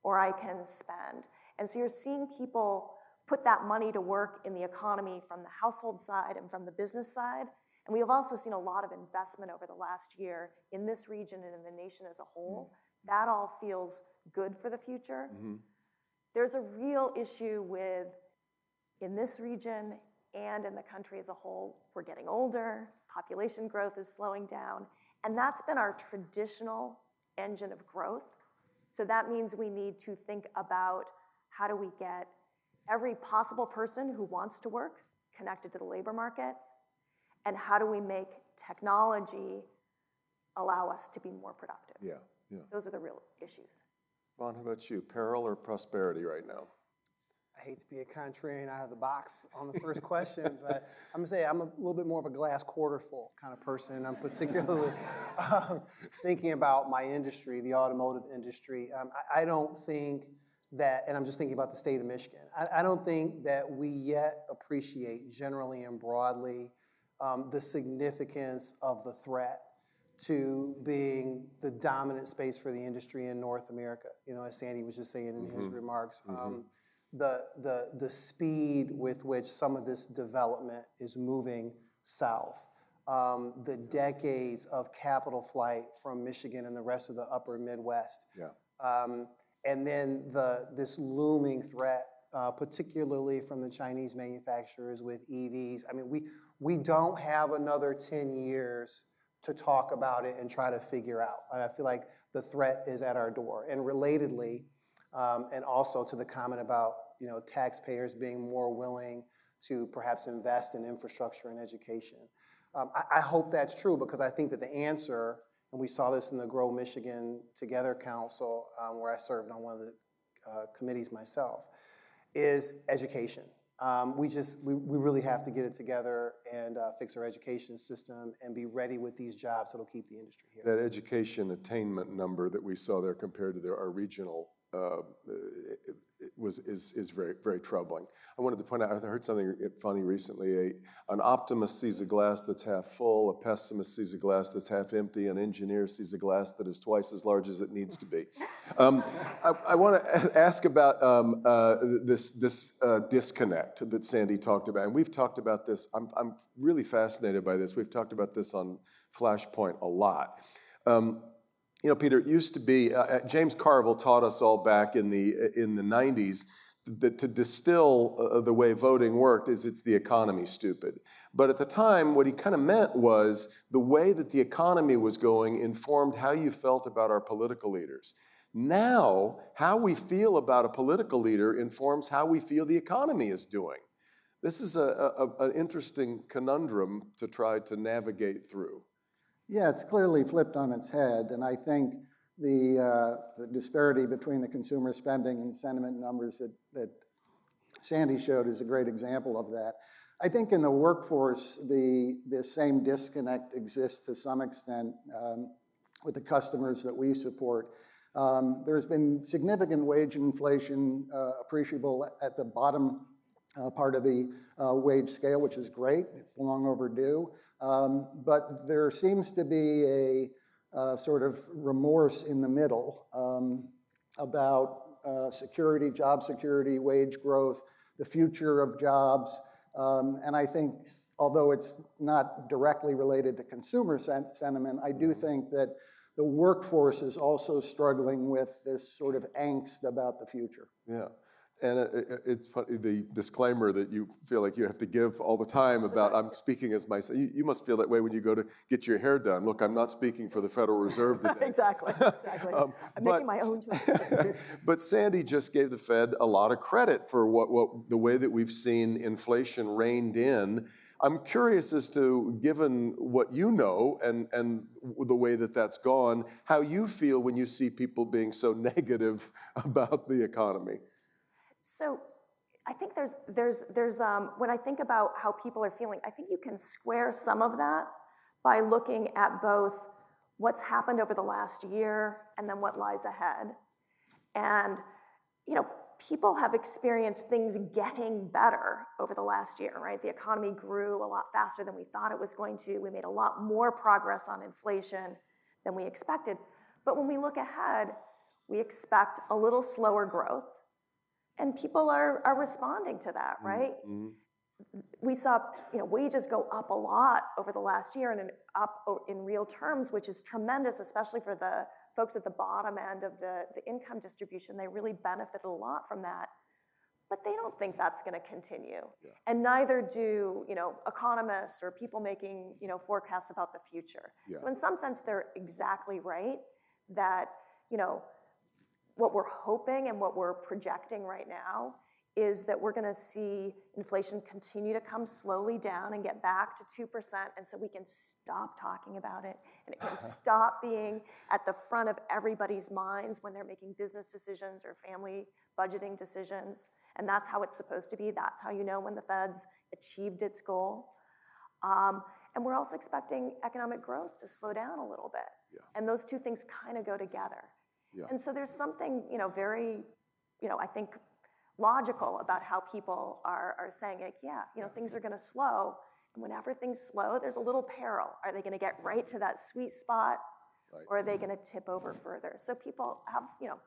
F: or I can spend. And so you're seeing people put that money to work in the economy from the household side and from the business side. And we have also seen a lot of investment over the last year in this region and in the nation as a whole. That all feels good for the future. Mm-hmm. There's a real issue with, in this region and in the country as a whole, we're getting older, population growth is slowing down, and that's been our traditional engine of growth. So that means we need to think about how do we get every possible person who wants to work connected to the labor market, and how do we make technology allow us to be more productive?
D: Yeah.
F: Those are the real issues.
D: Ron, how about you? Peril or prosperity right now?
G: I hate to be a contrarian out of the box on the first question, but I'm gonna say I'm a little bit more of a glass quarter full kind of person, and I'm particularly thinking about my industry, the automotive industry. I don't think that, and I'm just thinking about the state of Michigan, I don't think that we yet appreciate generally and broadly the significance of the threat to being the dominant space for the industry in North America. You know, as Sandy was just saying in his remarks, the speed with which some of this development is moving south, the decades of capital flight from Michigan and the rest of the upper Midwest, and then this looming threat, particularly from the Chinese manufacturers with EVs. I mean, we don't have another 10 years to talk about it and try to figure out. And I feel like the threat is at our door. And relatedly, and also to the comment about taxpayers being more willing to perhaps invest in infrastructure and education. I hope that's true, because I think that the answer, and we saw this in the Grow Michigan Together Council, where I served on one of the committees myself, is education. We really have to get it together and fix our education system and be ready with these jobs that'll keep the industry here.
D: That education attainment number that we saw there compared to our regional is very, very troubling. I wanted to point out, I heard something funny recently. An optimist sees a glass that's half full, a pessimist sees a glass that's half empty, an engineer sees a glass that is twice as large as it needs to be. I want to ask about this disconnect that Sandy talked about, and we've talked about this. I'm really fascinated by this. We've talked about this on Flashpoint a lot. You know, Peter, it used to be, James Carville taught us all back in the 90s that to distill the way voting worked is it's the economy, stupid. But at the time, what he kind of meant was the way that the economy was going informed how you felt about our political leaders. Now, how we feel about a political leader informs how we feel the economy is doing. This is an interesting conundrum to try to navigate through.
E: Yeah, it's clearly flipped on its head, and I think the disparity between the consumer spending and sentiment numbers that Sandy showed is a great example of that. I think in the workforce, the same disconnect exists to some extent with the customers that we support. There's been significant wage inflation appreciable at the bottom part of the wage scale, which is great. It's long overdue. But there seems to be a sort of remorse in the middle about security, job security, wage growth, the future of jobs. And I think, although it's not directly related to consumer sentiment, I do think that the workforce is also struggling with this sort of angst about the future.
D: Yeah. And it's funny, the disclaimer that you feel like you have to give all the time about I'm speaking as myself. You must feel that way when you go to get your hair done. Look, I'm not speaking for the Federal Reserve today.
F: Exactly. I'm making my own choices.
D: But Sandy just gave the Fed a lot of credit for the way that we've seen inflation reined in. I'm curious as to, given what you know and the way that that's gone, how you feel when you see people being so negative about the economy.
F: So I think there's when I think about how people are feeling, I think you can square some of that by looking at both what's happened over the last year and then what lies ahead. And, you know, people have experienced things getting better over the last year, right? The economy grew a lot faster than we thought it was going to. We made a lot more progress on inflation than we expected. But when we look ahead, we expect a little slower growth. And people are responding to that, right? Mm-hmm. We saw, you know, wages go up a lot over the last year and up in real terms, which is tremendous, especially for the folks at the bottom end of the income distribution. They really benefited a lot from that. But they don't think that's going to continue. Yeah. And neither do, you know, economists or people making, you know, forecasts about the future. Yeah. So in some sense, they're exactly right that, you know, what we're hoping and what we're projecting right now is that we're going to see inflation continue to come slowly down and get back to 2%, and so we can stop talking about it, and it can stop being at the front of everybody's minds when they're making business decisions or family budgeting decisions, and that's how it's supposed to be. That's how you know when the Fed's achieved its goal. And we're also expecting economic growth to slow down a little bit, yeah. And those two things kind of go together. Yeah. And so there's something, you know, very, you know, I think logical about how people are saying, like, yeah, you know, things are going to slow. And whenever things slow, there's a little peril. Are they going to get right to that sweet spot, right, or are they going to tip over further? So people have, you know,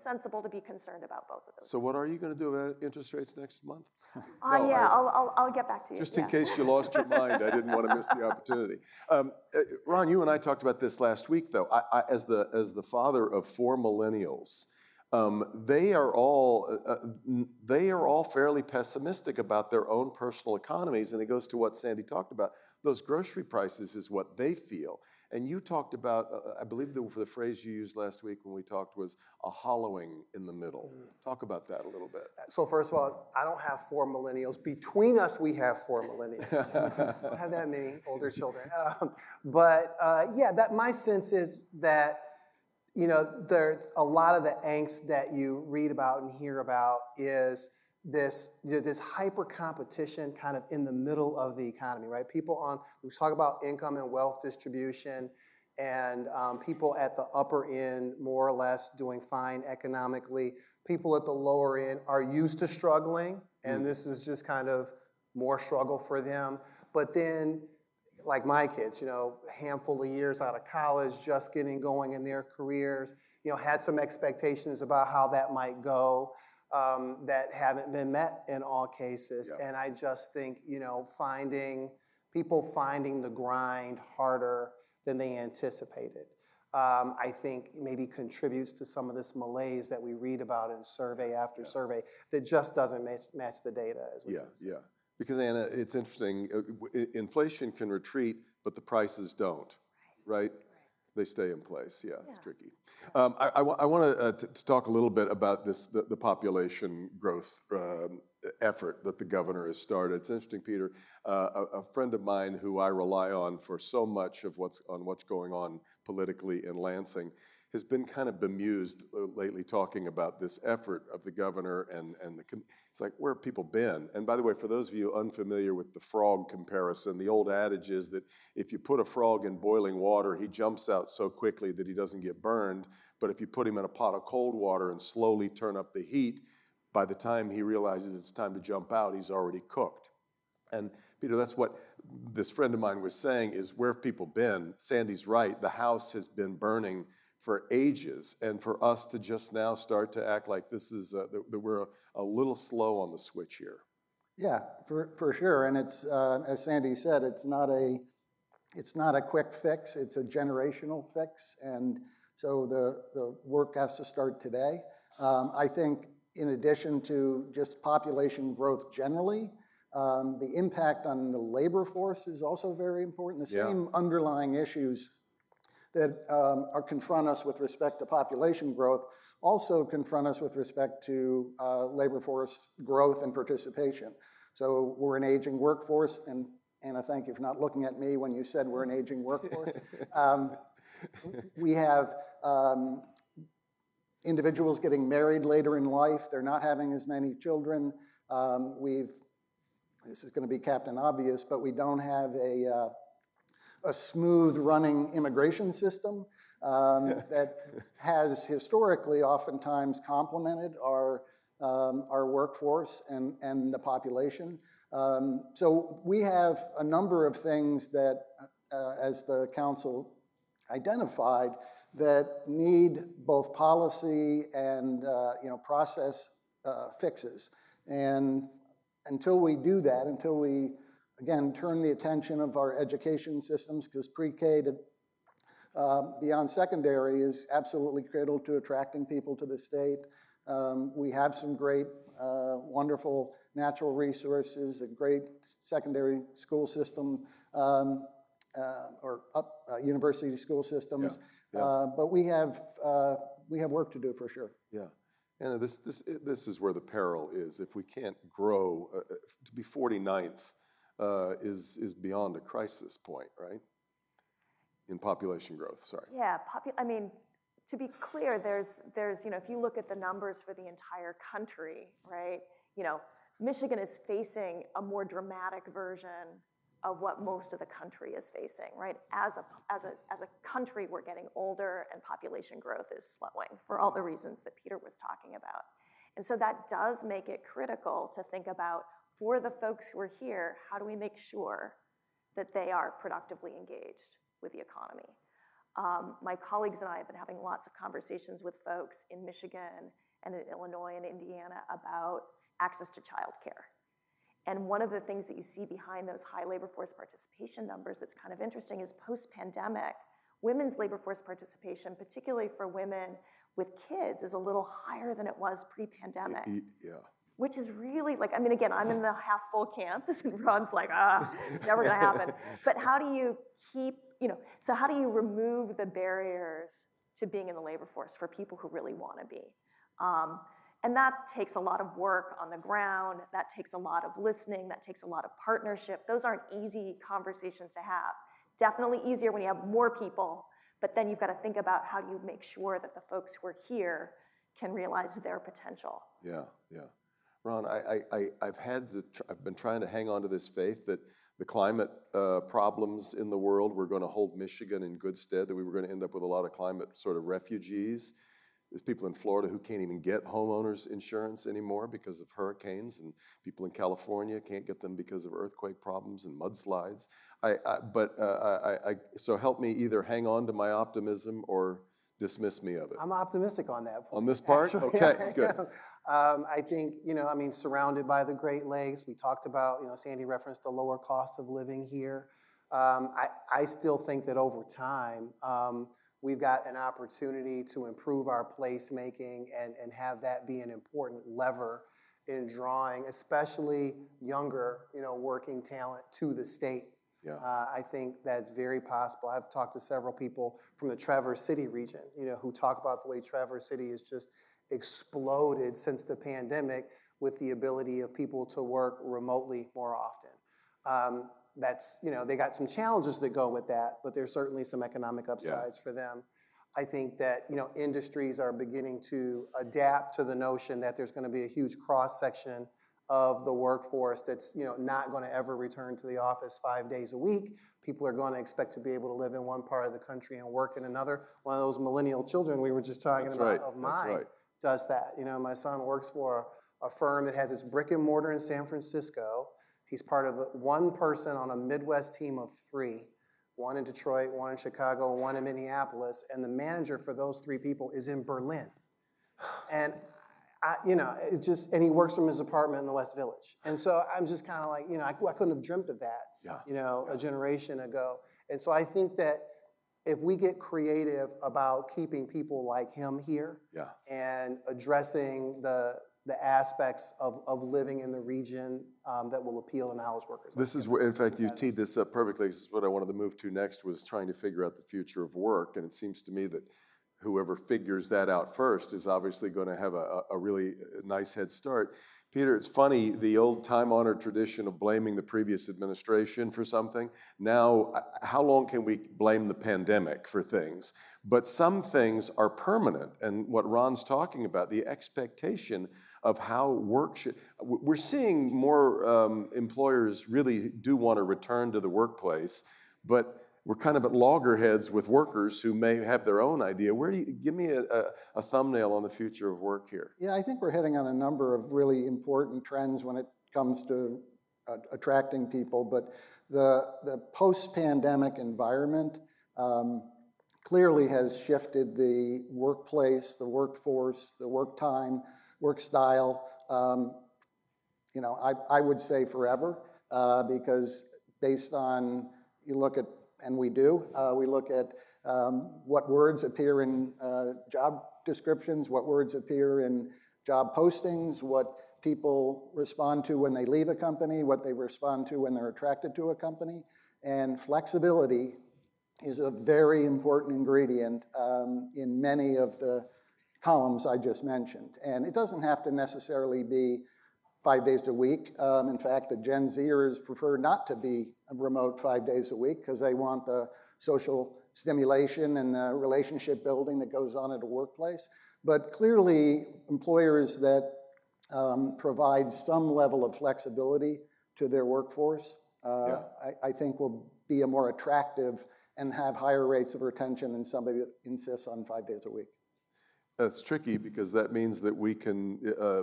F: sensible to be concerned about both of those.
D: So what are you going to do about interest rates next month?
F: I'll get back to you.
D: Just in case you lost your mind, I didn't want to miss the opportunity. Ron, you and I talked about this last week, though. I as the father of 4 millennials, they are all fairly pessimistic about their own personal economies, and it goes to what Sandy talked about. Those grocery prices is what they feel. And you talked about, I believe the phrase you used last week when we talked was a hollowing in the middle. Talk about that a little bit.
G: So first of all, I don't have 4 millennials. Between us, we have 4 millennials. I don't have that many older children. My sense is that, you know, there's a lot of the angst that you read about and hear about is this hyper competition kind of in the middle of the economy, right? We talk about income and wealth distribution, and people at the upper end more or less doing fine economically. People at the lower end are used to struggling, and this is just kind of more struggle for them. But then, like my kids, a handful of years out of college, just getting going in their careers, had some expectations about how that might go that haven't been met in all cases. Yeah. And I just think, people finding the grind harder than they anticipated, I think maybe contributes to some of this malaise that we read about in survey after survey that just doesn't match the data as we can see.
D: Yeah. Because, Anna, it's interesting. Inflation can retreat, but the prices don't, right? They stay in place. Yeah, it's tricky. I want to talk a little bit about the population growth effort that the governor has started. It's interesting, Peter. A friend of mine who I rely on for so much of what's going on politically in Lansing has been kind of bemused lately talking about this effort of the governor and it's like, where have people been? And by the way, for those of you unfamiliar with the frog comparison, the old adage is that if you put a frog in boiling water, he jumps out so quickly that he doesn't get burned. But if you put him in a pot of cold water and slowly turn up the heat, by the time he realizes it's time to jump out, he's already cooked. And Peter, that's what this friend of mine was saying is, where have people been? Sandy's right. The house has been burning for ages, and for us to just now start to act like this is that we're a little slow on the switch here.
E: Yeah, for sure. And it's as Sandy said, it's not a quick fix. It's a generational fix, and so the work has to start today. I think in addition to just population growth generally, the impact on the labor force is also very important. The same underlying issues that confront us with respect to population growth also confront us with respect to labor force growth and participation. So we're an aging workforce, and Anna, thank you for not looking at me when you said we're an aging workforce. We have individuals getting married later in life. They're not having as many children. This is going to be Captain Obvious, but we don't have a smooth running immigration system that has historically oftentimes complemented our workforce and the population. So we have a number of things that, as the council identified, that need both policy and process fixes. And until we do that, until we again turn the attention of our education systems, because pre-K to beyond secondary is absolutely critical to attracting people to the state. We have some great, wonderful natural resources, a great secondary school system, university school systems. But we have work to do for sure.
D: Yeah, and this is where the peril is. If we can't grow, to be 49th is beyond a crisis point, right? In population growth, sorry.
F: Yeah, I mean, to be clear, there's if you look at the numbers for the entire country, right? Michigan is facing a more dramatic version of what most of the country is facing, right? As a country, we're getting older and population growth is slowing for all the reasons that Peter was talking about. And so that does make it critical to think about, for the folks who are here, how do we make sure that they are productively engaged with the economy? My colleagues and I have been having lots of conversations with folks in Michigan and in Illinois and Indiana about access to childcare. And one of the things that you see behind those high labor force participation numbers that's kind of interesting is post-pandemic, women's labor force participation, particularly for women with kids, is a little higher than it was pre-pandemic.
D: Yeah.
F: Which is really again, I'm in the half full camp, and Ron's like, it's never gonna happen. But how do you keep, so how do you remove the barriers to being in the labor force for people who really wanna be? And that takes a lot of work on the ground, that takes a lot of listening, that takes a lot of partnership. Those aren't easy conversations to have. Definitely easier when you have more people, but then you've got to think about how do you make sure that the folks who are here can realize their potential.
D: Yeah. Ron, I've been trying to hang on to this faith that the climate problems in the world were going to hold Michigan in good stead, that we were going to end up with a lot of climate sort of refugees. There's people in Florida who can't even get homeowners insurance anymore because of hurricanes, and people in California can't get them because of earthquake problems and mudslides. So help me either hang on to my optimism or dismiss me of it.
G: I'm optimistic on that point.
D: On this part?
G: Actually,
D: Okay, good.
G: I think, surrounded by the Great Lakes, we talked about, Sandy referenced the lower cost of living here. I still think that over time, we've got an opportunity to improve our placemaking and have that be an important lever in drawing, especially younger, working talent to the state.
D: Yeah.
G: I think that's very possible. I've talked to several people from the Traverse City region, who talk about the way Traverse City has just exploded since the pandemic with the ability of people to work remotely more often. They got some challenges that go with that, but there's certainly some economic upsides for them. I think that, industries are beginning to adapt to the notion that there's going to be a huge cross-section of the workforce that's, not going to ever return to the office 5 days a week. People are going to expect to be able to live in one part of the country and work in another. One of those millennial children we were just talking about of mine does that. My son works for a firm that has its brick and mortar in San Francisco. He's part of one person on a Midwest team of 3, one in Detroit, one in Chicago, one in Minneapolis, and the manager for those 3 people is in Berlin. And and he works from his apartment in the West Village. And so I'm just kind of like, I couldn't have dreamt of that, a generation ago. And so I think that if we get creative about keeping people like him here and addressing the aspects of living in the region that will appeal to knowledge workers.
D: This is where, in fact, you teed this up perfectly. This is what I wanted to move to next, was trying to figure out the future of work. And it seems to me that whoever figures that out first is obviously going to have a really nice head start. Peter, it's funny, the old time-honored tradition of blaming the previous administration for something. Now, how long can we blame the pandemic for things? But some things are permanent. And what Ron's talking about, the expectation of how work should... We're seeing more employers really do want to return to the workplace, but we're kind of at loggerheads with workers who may have their own idea. Give me a thumbnail on the future of work here.
E: Yeah, I think we're hitting on a number of really important trends when it comes to attracting people, but the post-pandemic environment clearly has shifted the workplace, the workforce, the work time, work style, I would say forever, because based on, you look at, and we look at what words appear in job descriptions, what words appear in job postings, what people respond to when they leave a company, what they respond to when they're attracted to a company. And flexibility is a very important ingredient in many of the columns I just mentioned. And it doesn't have to necessarily be 5 days a week. In fact, the Gen Zers prefer not to be remote 5 days a week because they want the social stimulation and the relationship building that goes on at a workplace. But clearly, employers that provide some level of flexibility to their workforce, I think will be a more attractive and have higher rates of retention than somebody that insists on 5 days a week.
D: That's tricky because that means that we can,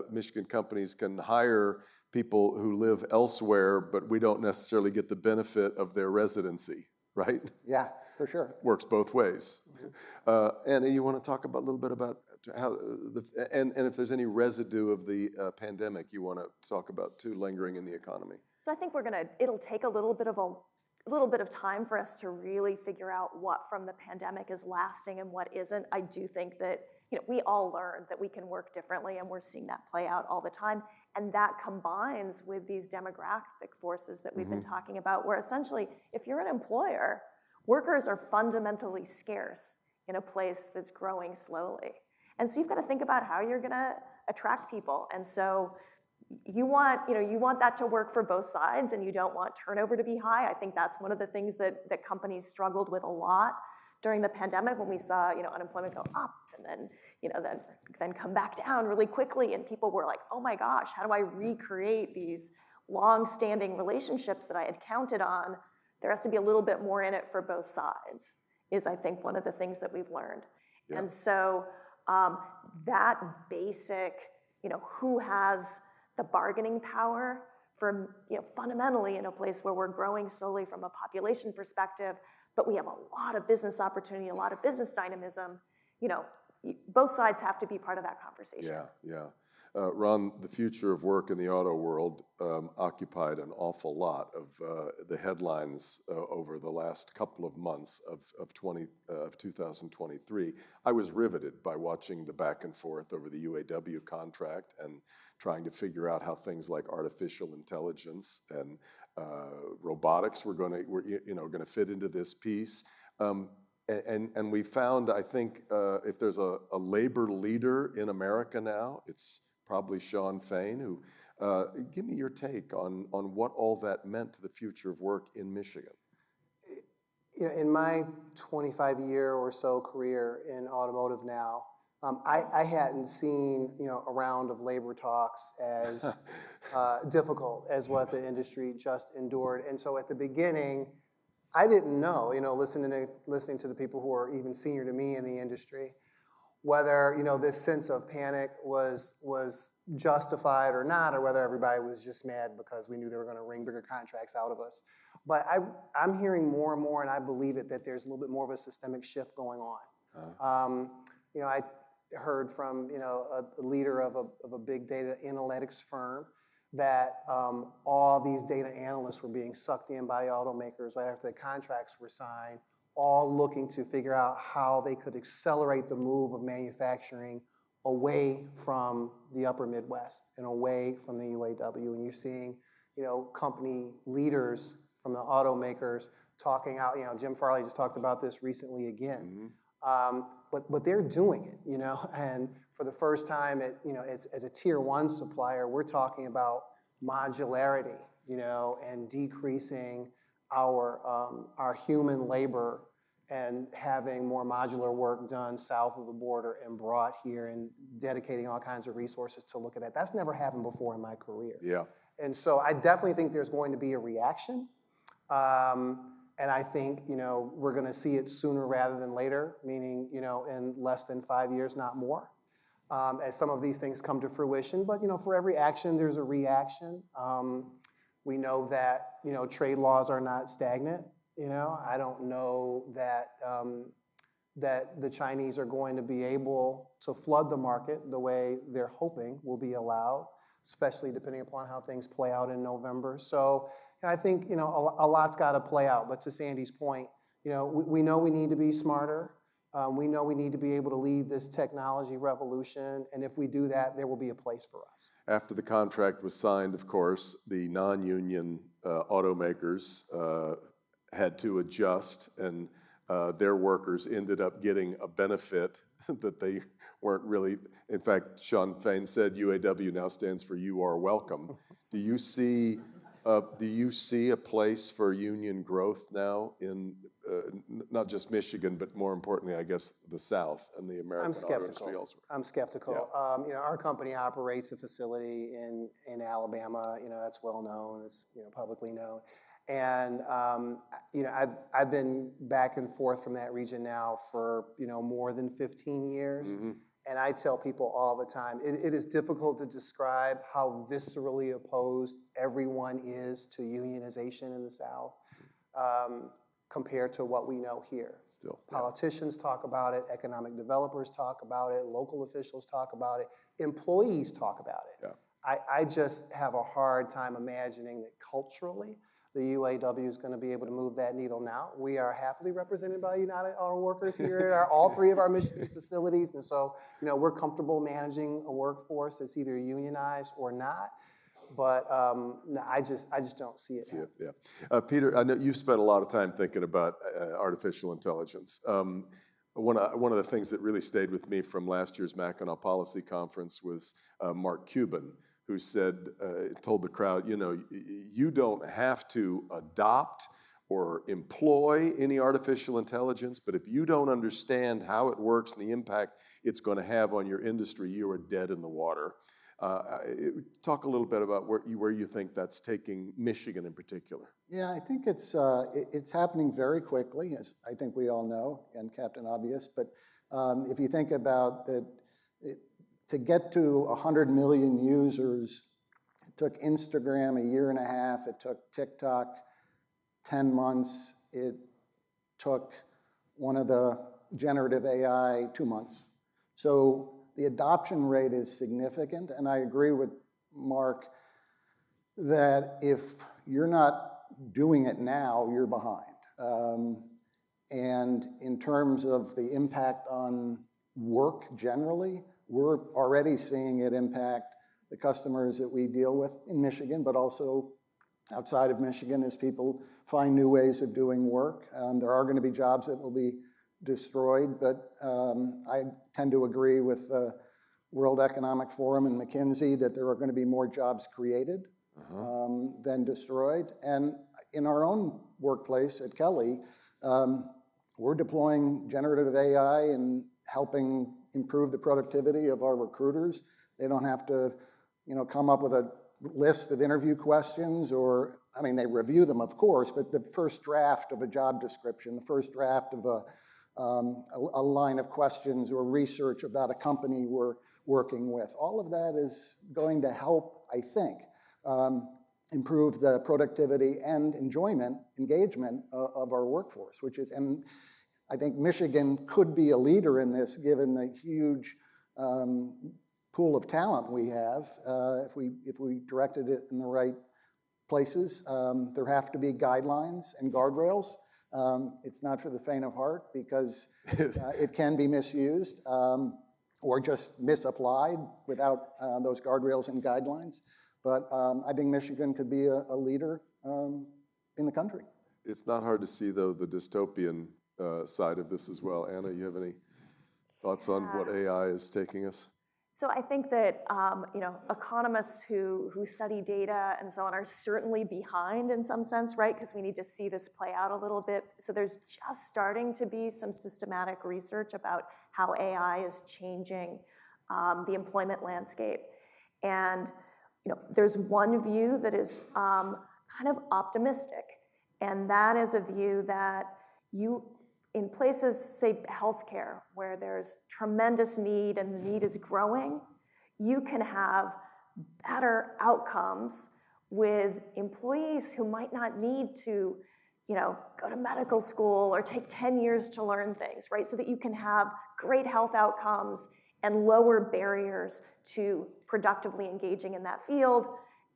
D: Michigan companies can hire people who live elsewhere, but we don't necessarily get the benefit of their residency, right?
E: Yeah, for sure.
D: Works both ways. Anna, you want to talk about a little bit about how, and if there's any residue of the pandemic you want to talk about too, lingering in the economy?
F: So I think it'll take a little bit of time for us to really figure out what from the pandemic is lasting and what isn't. I do think that we all learned that we can work differently, and we're seeing that play out all the time. And that combines with these demographic forces that we've been talking about, where essentially, if you're an employer, workers are fundamentally scarce in a place that's growing slowly. And so you've got to think about how you're going to attract people. And so you want that to work for both sides, and you don't want turnover to be high. I think that's one of the things that companies struggled with a lot during the pandemic when we saw, unemployment go up and then, then come back down really quickly, and people were like, oh my gosh, how do I recreate these long-standing relationships that I had counted on? There has to be a little bit more in it for both sides, is I think one of the things that we've learned. Yeah. And so that basic, who has the bargaining power for, fundamentally in a place where we're growing solely from a population perspective, but we have a lot of business opportunity, a lot of business dynamism, both sides have to be part of that conversation.
D: Yeah. Ron, the future of work in the auto world occupied an awful lot of the headlines over the last couple of months of 2023. I was riveted by watching the back and forth over the UAW contract and trying to figure out how things like artificial intelligence and robotics were going to fit into this piece. And we found, I think, if there's a labor leader in America now, it's probably Shawn Fain, who, give me your take on what all that meant to the future of work in Michigan.
G: In my 25-year or so career in automotive now, I hadn't seen, a round of labor talks as difficult as what the industry just endured. And so at the beginning, I didn't know, listening to the people who are even senior to me in the industry, whether, this sense of panic was justified or not, or whether everybody was just mad because we knew they were going to wring bigger contracts out of us. But I'm hearing more and more, and I believe it, that there's a little bit more of a systemic shift going on. I heard from, a leader of a big data analytics firm that all these data analysts were being sucked in by automakers right after the contracts were signed, all looking to figure out how they could accelerate the move of manufacturing away from the upper Midwest and away from the UAW. And you're seeing, company leaders from the automakers talking out, Jim Farley just talked about this recently again. Mm-hmm. But they're doing it, and for the first time as a tier one supplier, we're talking about modularity, and decreasing our human labor and having more modular work done south of the border and brought here and dedicating all kinds of resources to look at that. That's never happened before in my career. Yeah. And so I definitely think there's going to be a reaction. And I think, we're going to see it sooner rather than later, meaning, in less than 5 years, not more, as some of these things come to fruition. But, for every action, there's a reaction. We know that, trade laws are not stagnant. I don't know that that the Chinese are going to be able to flood the market the way they're hoping will be allowed, especially depending upon how things play out in November. So I think, a lot's got to play out. But to Sandy's point, we know we need to be smarter. We know we need to be able to lead this technology revolution. And if we do that, there will be a place for us.
D: After the contract was signed, of course, the non-union automakers had to adjust, and their workers ended up getting a benefit that they weren't really. In fact, Shawn Fain said UAW now stands for "You Are Welcome." Do you see a place for union growth now in not just Michigan, but more importantly, I guess, the South and the American auto industry elsewhere?
G: I'm skeptical. Yeah. Our company operates a facility in Alabama. That's well known. It's publicly known. And I've been back and forth from that region now for more than 15 years. Mm-hmm. And I tell people all the time, it is difficult to describe how viscerally opposed everyone is to unionization in the South compared to what we know here. Still, politicians talk about it, economic developers talk about it, local officials talk about it, employees talk about it. Yeah. I just have a hard time imagining that culturally the UAW is going to be able to move that needle now. We are happily represented by United Auto Workers here at all three of our Michigan facilities. And so, we're comfortable managing a workforce that's either unionized or not. But no, I just don't see it.
D: Yeah. Peter, I know you've spent a lot of time thinking about artificial intelligence. One of the things that really stayed with me from last year's Mackinac Policy Conference was Mark Cuban, who told the crowd, you don't have to adopt or employ any artificial intelligence, but if you don't understand how it works and the impact it's going to have on your industry, you are dead in the water. Talk a little bit about where you think that's taking Michigan in particular.
E: Yeah, I think it's happening very quickly, as I think we all know, and Captain Obvious. But if you think about that, to get to 100 million users, it took Instagram a year and a half. It took TikTok 10 months. It took one of the generative AI 2 months. So the adoption rate is significant, and I agree with Mark that if you're not doing it now, you're behind. And in terms of the impact on work generally, we're already seeing it impact the customers that we deal with in Michigan, but also outside of Michigan as people find new ways of doing work. There are going to be jobs that will be destroyed, but I tend to agree with the World Economic Forum and McKinsey that there are going to be more jobs created than destroyed. And in our own workplace at Kelly, we're deploying generative AI and helping improve the productivity of our recruiters. They don't have to, come up with a list of interview questions, or, I mean, they review them, of course, but the first draft of a job description, the first draft of a line of questions or research about a company we're working with, all of that is going to help, I think, improve the productivity and engagement of our workforce, and I think Michigan could be a leader in this given the huge pool of talent we have. If we directed it in the right places, there have to be guidelines and guardrails. It's not for the faint of heart because it can be misused or just misapplied without those guardrails and guidelines. But I think Michigan could be a leader in the country.
D: It's not hard to see, though, the dystopian side of this as well. Anna, you have any thoughts on what AI is taking us?
F: So I think that economists who study data and so on are certainly behind in some sense, right? Because we need to see this play out a little bit. So there's just starting to be some systematic research about how AI is changing the employment landscape. And there's one view that is kind of optimistic, and that is a view that in places, say healthcare, where there's tremendous need and the need is growing, you can have better outcomes with employees who might not need to, go to medical school or take 10 years to learn things, right? So that you can have great health outcomes and lower barriers to productively engaging in that field.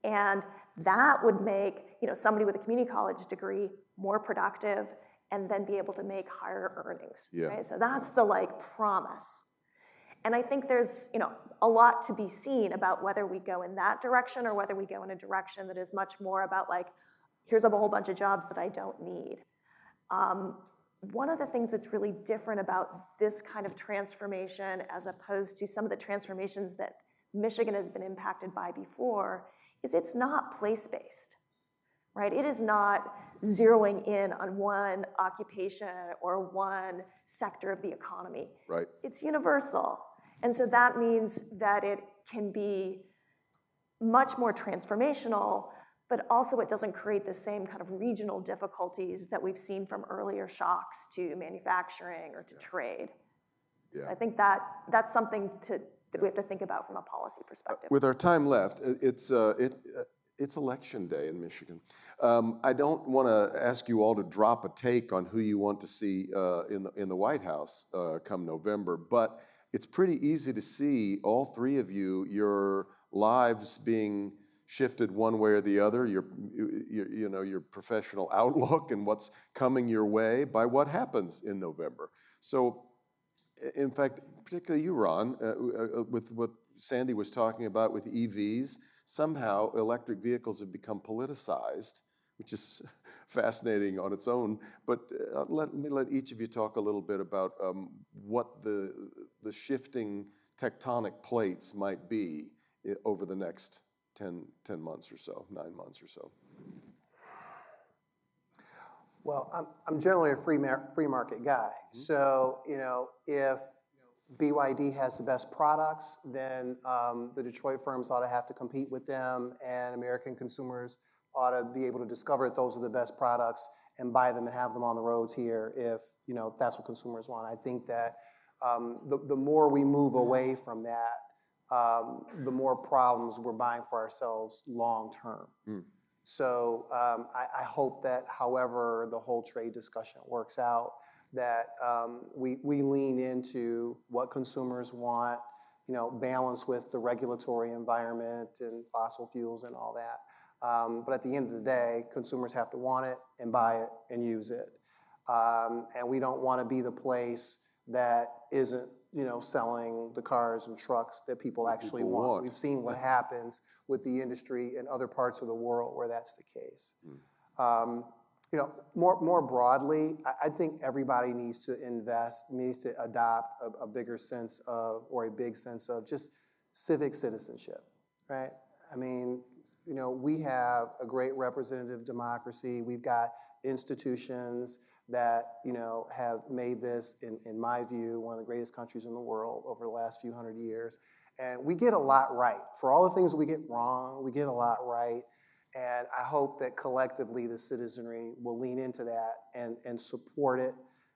F: And that would make, somebody with a community college degree more productive and then be able to make higher earnings.
D: Yeah.
F: Right? So that's the promise. And I think there's a lot to be seen about whether we go in that direction or whether we go in a direction that is much more about here's a whole bunch of jobs that I don't need. One of the things that's really different about this kind of transformation as opposed to some of the transformations that Michigan has been impacted by before is it's not place-based. Right? It is not zeroing in on one occupation or one sector of the economy.
D: Right.
F: It's universal. And so that means that it can be much more transformational, but also it doesn't create the same kind of regional difficulties that we've seen from earlier shocks to manufacturing or to trade.
D: Yeah.
F: I think that's something that we have to think about from a policy perspective.
D: With our time left, it's election day in Michigan. I don't want to ask you all to drop a take on who you want to see in the White House come November, but it's pretty easy to see all three of you, your lives being shifted one way or the other, your professional outlook and what's coming your way by what happens in November. So, in fact, particularly you, Ron, with what Sandy was talking about with EVs, somehow electric vehicles have become politicized, which is fascinating on its own. But let each of you talk a little bit about what the shifting tectonic plates might be over the next 10 months or so, 9 months or so.
G: Well, I'm generally a free market guy. So, if BYD has the best products, then the Detroit firms ought to have to compete with them, and American consumers ought to be able to discover that those are the best products and buy them and have them on the roads here if, that's what consumers want. I think that the more we move away from that, the more problems we're buying for ourselves long term. So I hope that however the whole trade discussion works out, that we lean into what consumers want, balance with the regulatory environment and fossil fuels and all that. But at the end of the day, consumers have to want it and buy it and use it. And we don't want to be the place that isn't, selling the cars and trucks that people actually want. We've seen what happens with the industry in other parts of the world where that's the case. More broadly, I think everybody needs to adopt a bigger sense of, or a big sense of just civic citizenship, right? I mean, we have a great representative democracy. We've got institutions that, have made this, in my view, one of the greatest countries in the world over the last few hundred years. And we get a lot right. For all the things we get wrong, we get a lot right. And I hope that collectively the citizenry will lean into that and support it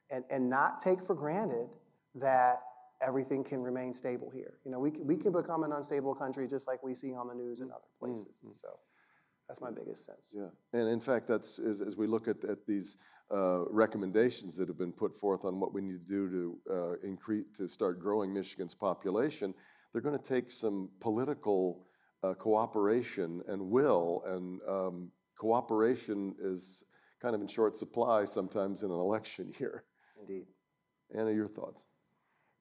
G: and not take for granted that everything can remain stable here. We can become an unstable country just like we see on the news in other places. So that's my biggest sense.
D: Yeah, and in fact, that's as we look at these recommendations that have been put forth on what we need to do to start growing Michigan's population, they're going to take some political cooperation and will, and cooperation is kind of in short supply sometimes in an election year.
G: Indeed.
D: Anna, your thoughts?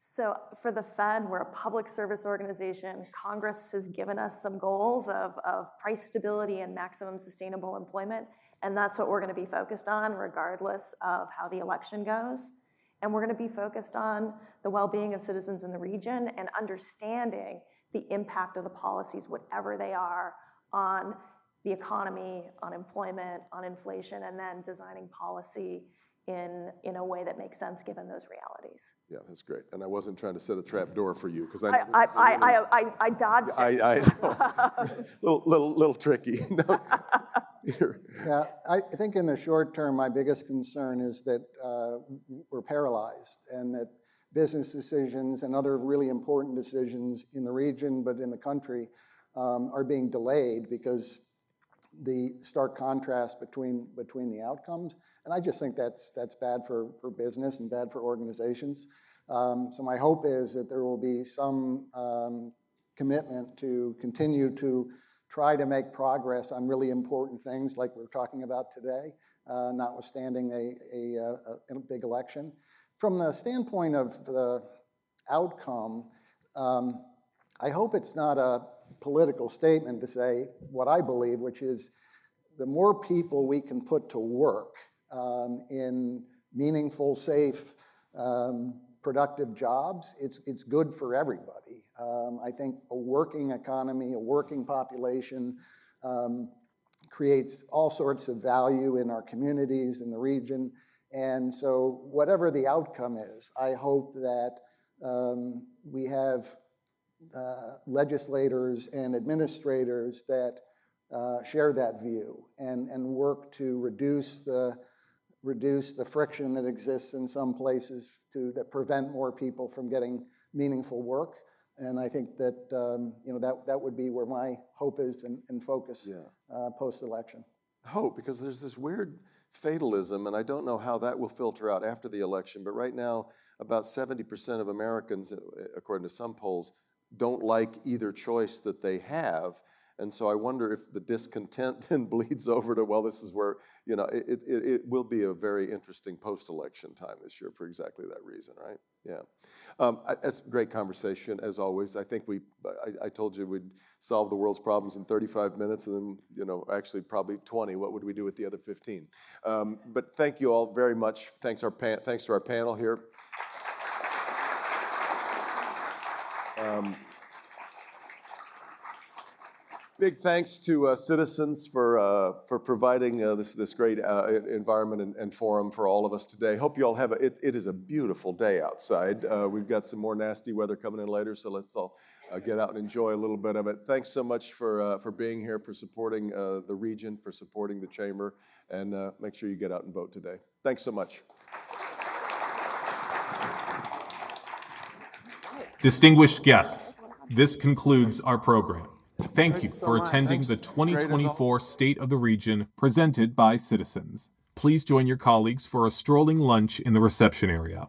F: So for the Fed, we're a public service organization. Congress has given us some goals of price stability and maximum sustainable employment, and that's what we're going to be focused on regardless of how the election goes. And we're going to be focused on the well-being of citizens in the region and understanding the impact of the policies, whatever they are, on the economy, on employment, on inflation, and then designing policy in a way that makes sense given those realities.
D: Yeah, that's great. And I wasn't trying to set a trap door for you because
F: I dodged it.
D: I know. little tricky.
E: Yeah, I think in the short term, my biggest concern is that we're paralyzed and that business decisions and other really important decisions in the region, but in the country, are being delayed because the stark contrast between the outcomes. And I just think that's bad for business and bad for organizations. So my hope is that there will be some commitment to continue to try to make progress on really important things like we're talking about today, notwithstanding a big election. From the standpoint of the outcome, I hope it's not a political statement to say what I believe, which is the more people we can put to work in meaningful, safe, productive jobs, it's good for everybody. I think a working economy, a working population creates all sorts of value in our communities, in the region. And so whatever the outcome is, I hope that we have legislators and administrators that share that view and work to reduce the friction that exists in some places that prevent more people from getting meaningful work. And I think that that would be where my hope is and focus post-election.
D: Hope, because there's this weird fatalism, and I don't know how that will filter out after the election, but right now about 70% of Americans, according to some polls, don't like either choice that they have. And so I wonder if the discontent then bleeds over to, well, this is where, it will be a very interesting post-election time this year for exactly that reason, right? Yeah. That's a great conversation, as always. I think I told you we'd solve the world's problems in 35 minutes and then, actually probably 20. What would we do with the other 15? But thank you all very much. Thanks to our panel here. Big thanks to Citizens for providing this great environment and forum for all of us today. Hope you all have it is a beautiful day outside. We've got some more nasty weather coming in later, so let's all get out and enjoy a little bit of it. Thanks so much for being here, for supporting the region, for supporting the chamber, and make sure you get out and vote today. Thanks so much.
A: Distinguished guests, this concludes our program. Thank you for attending the 2024 State of the Region presented by Citizens. Please join your colleagues for a strolling lunch in the reception area.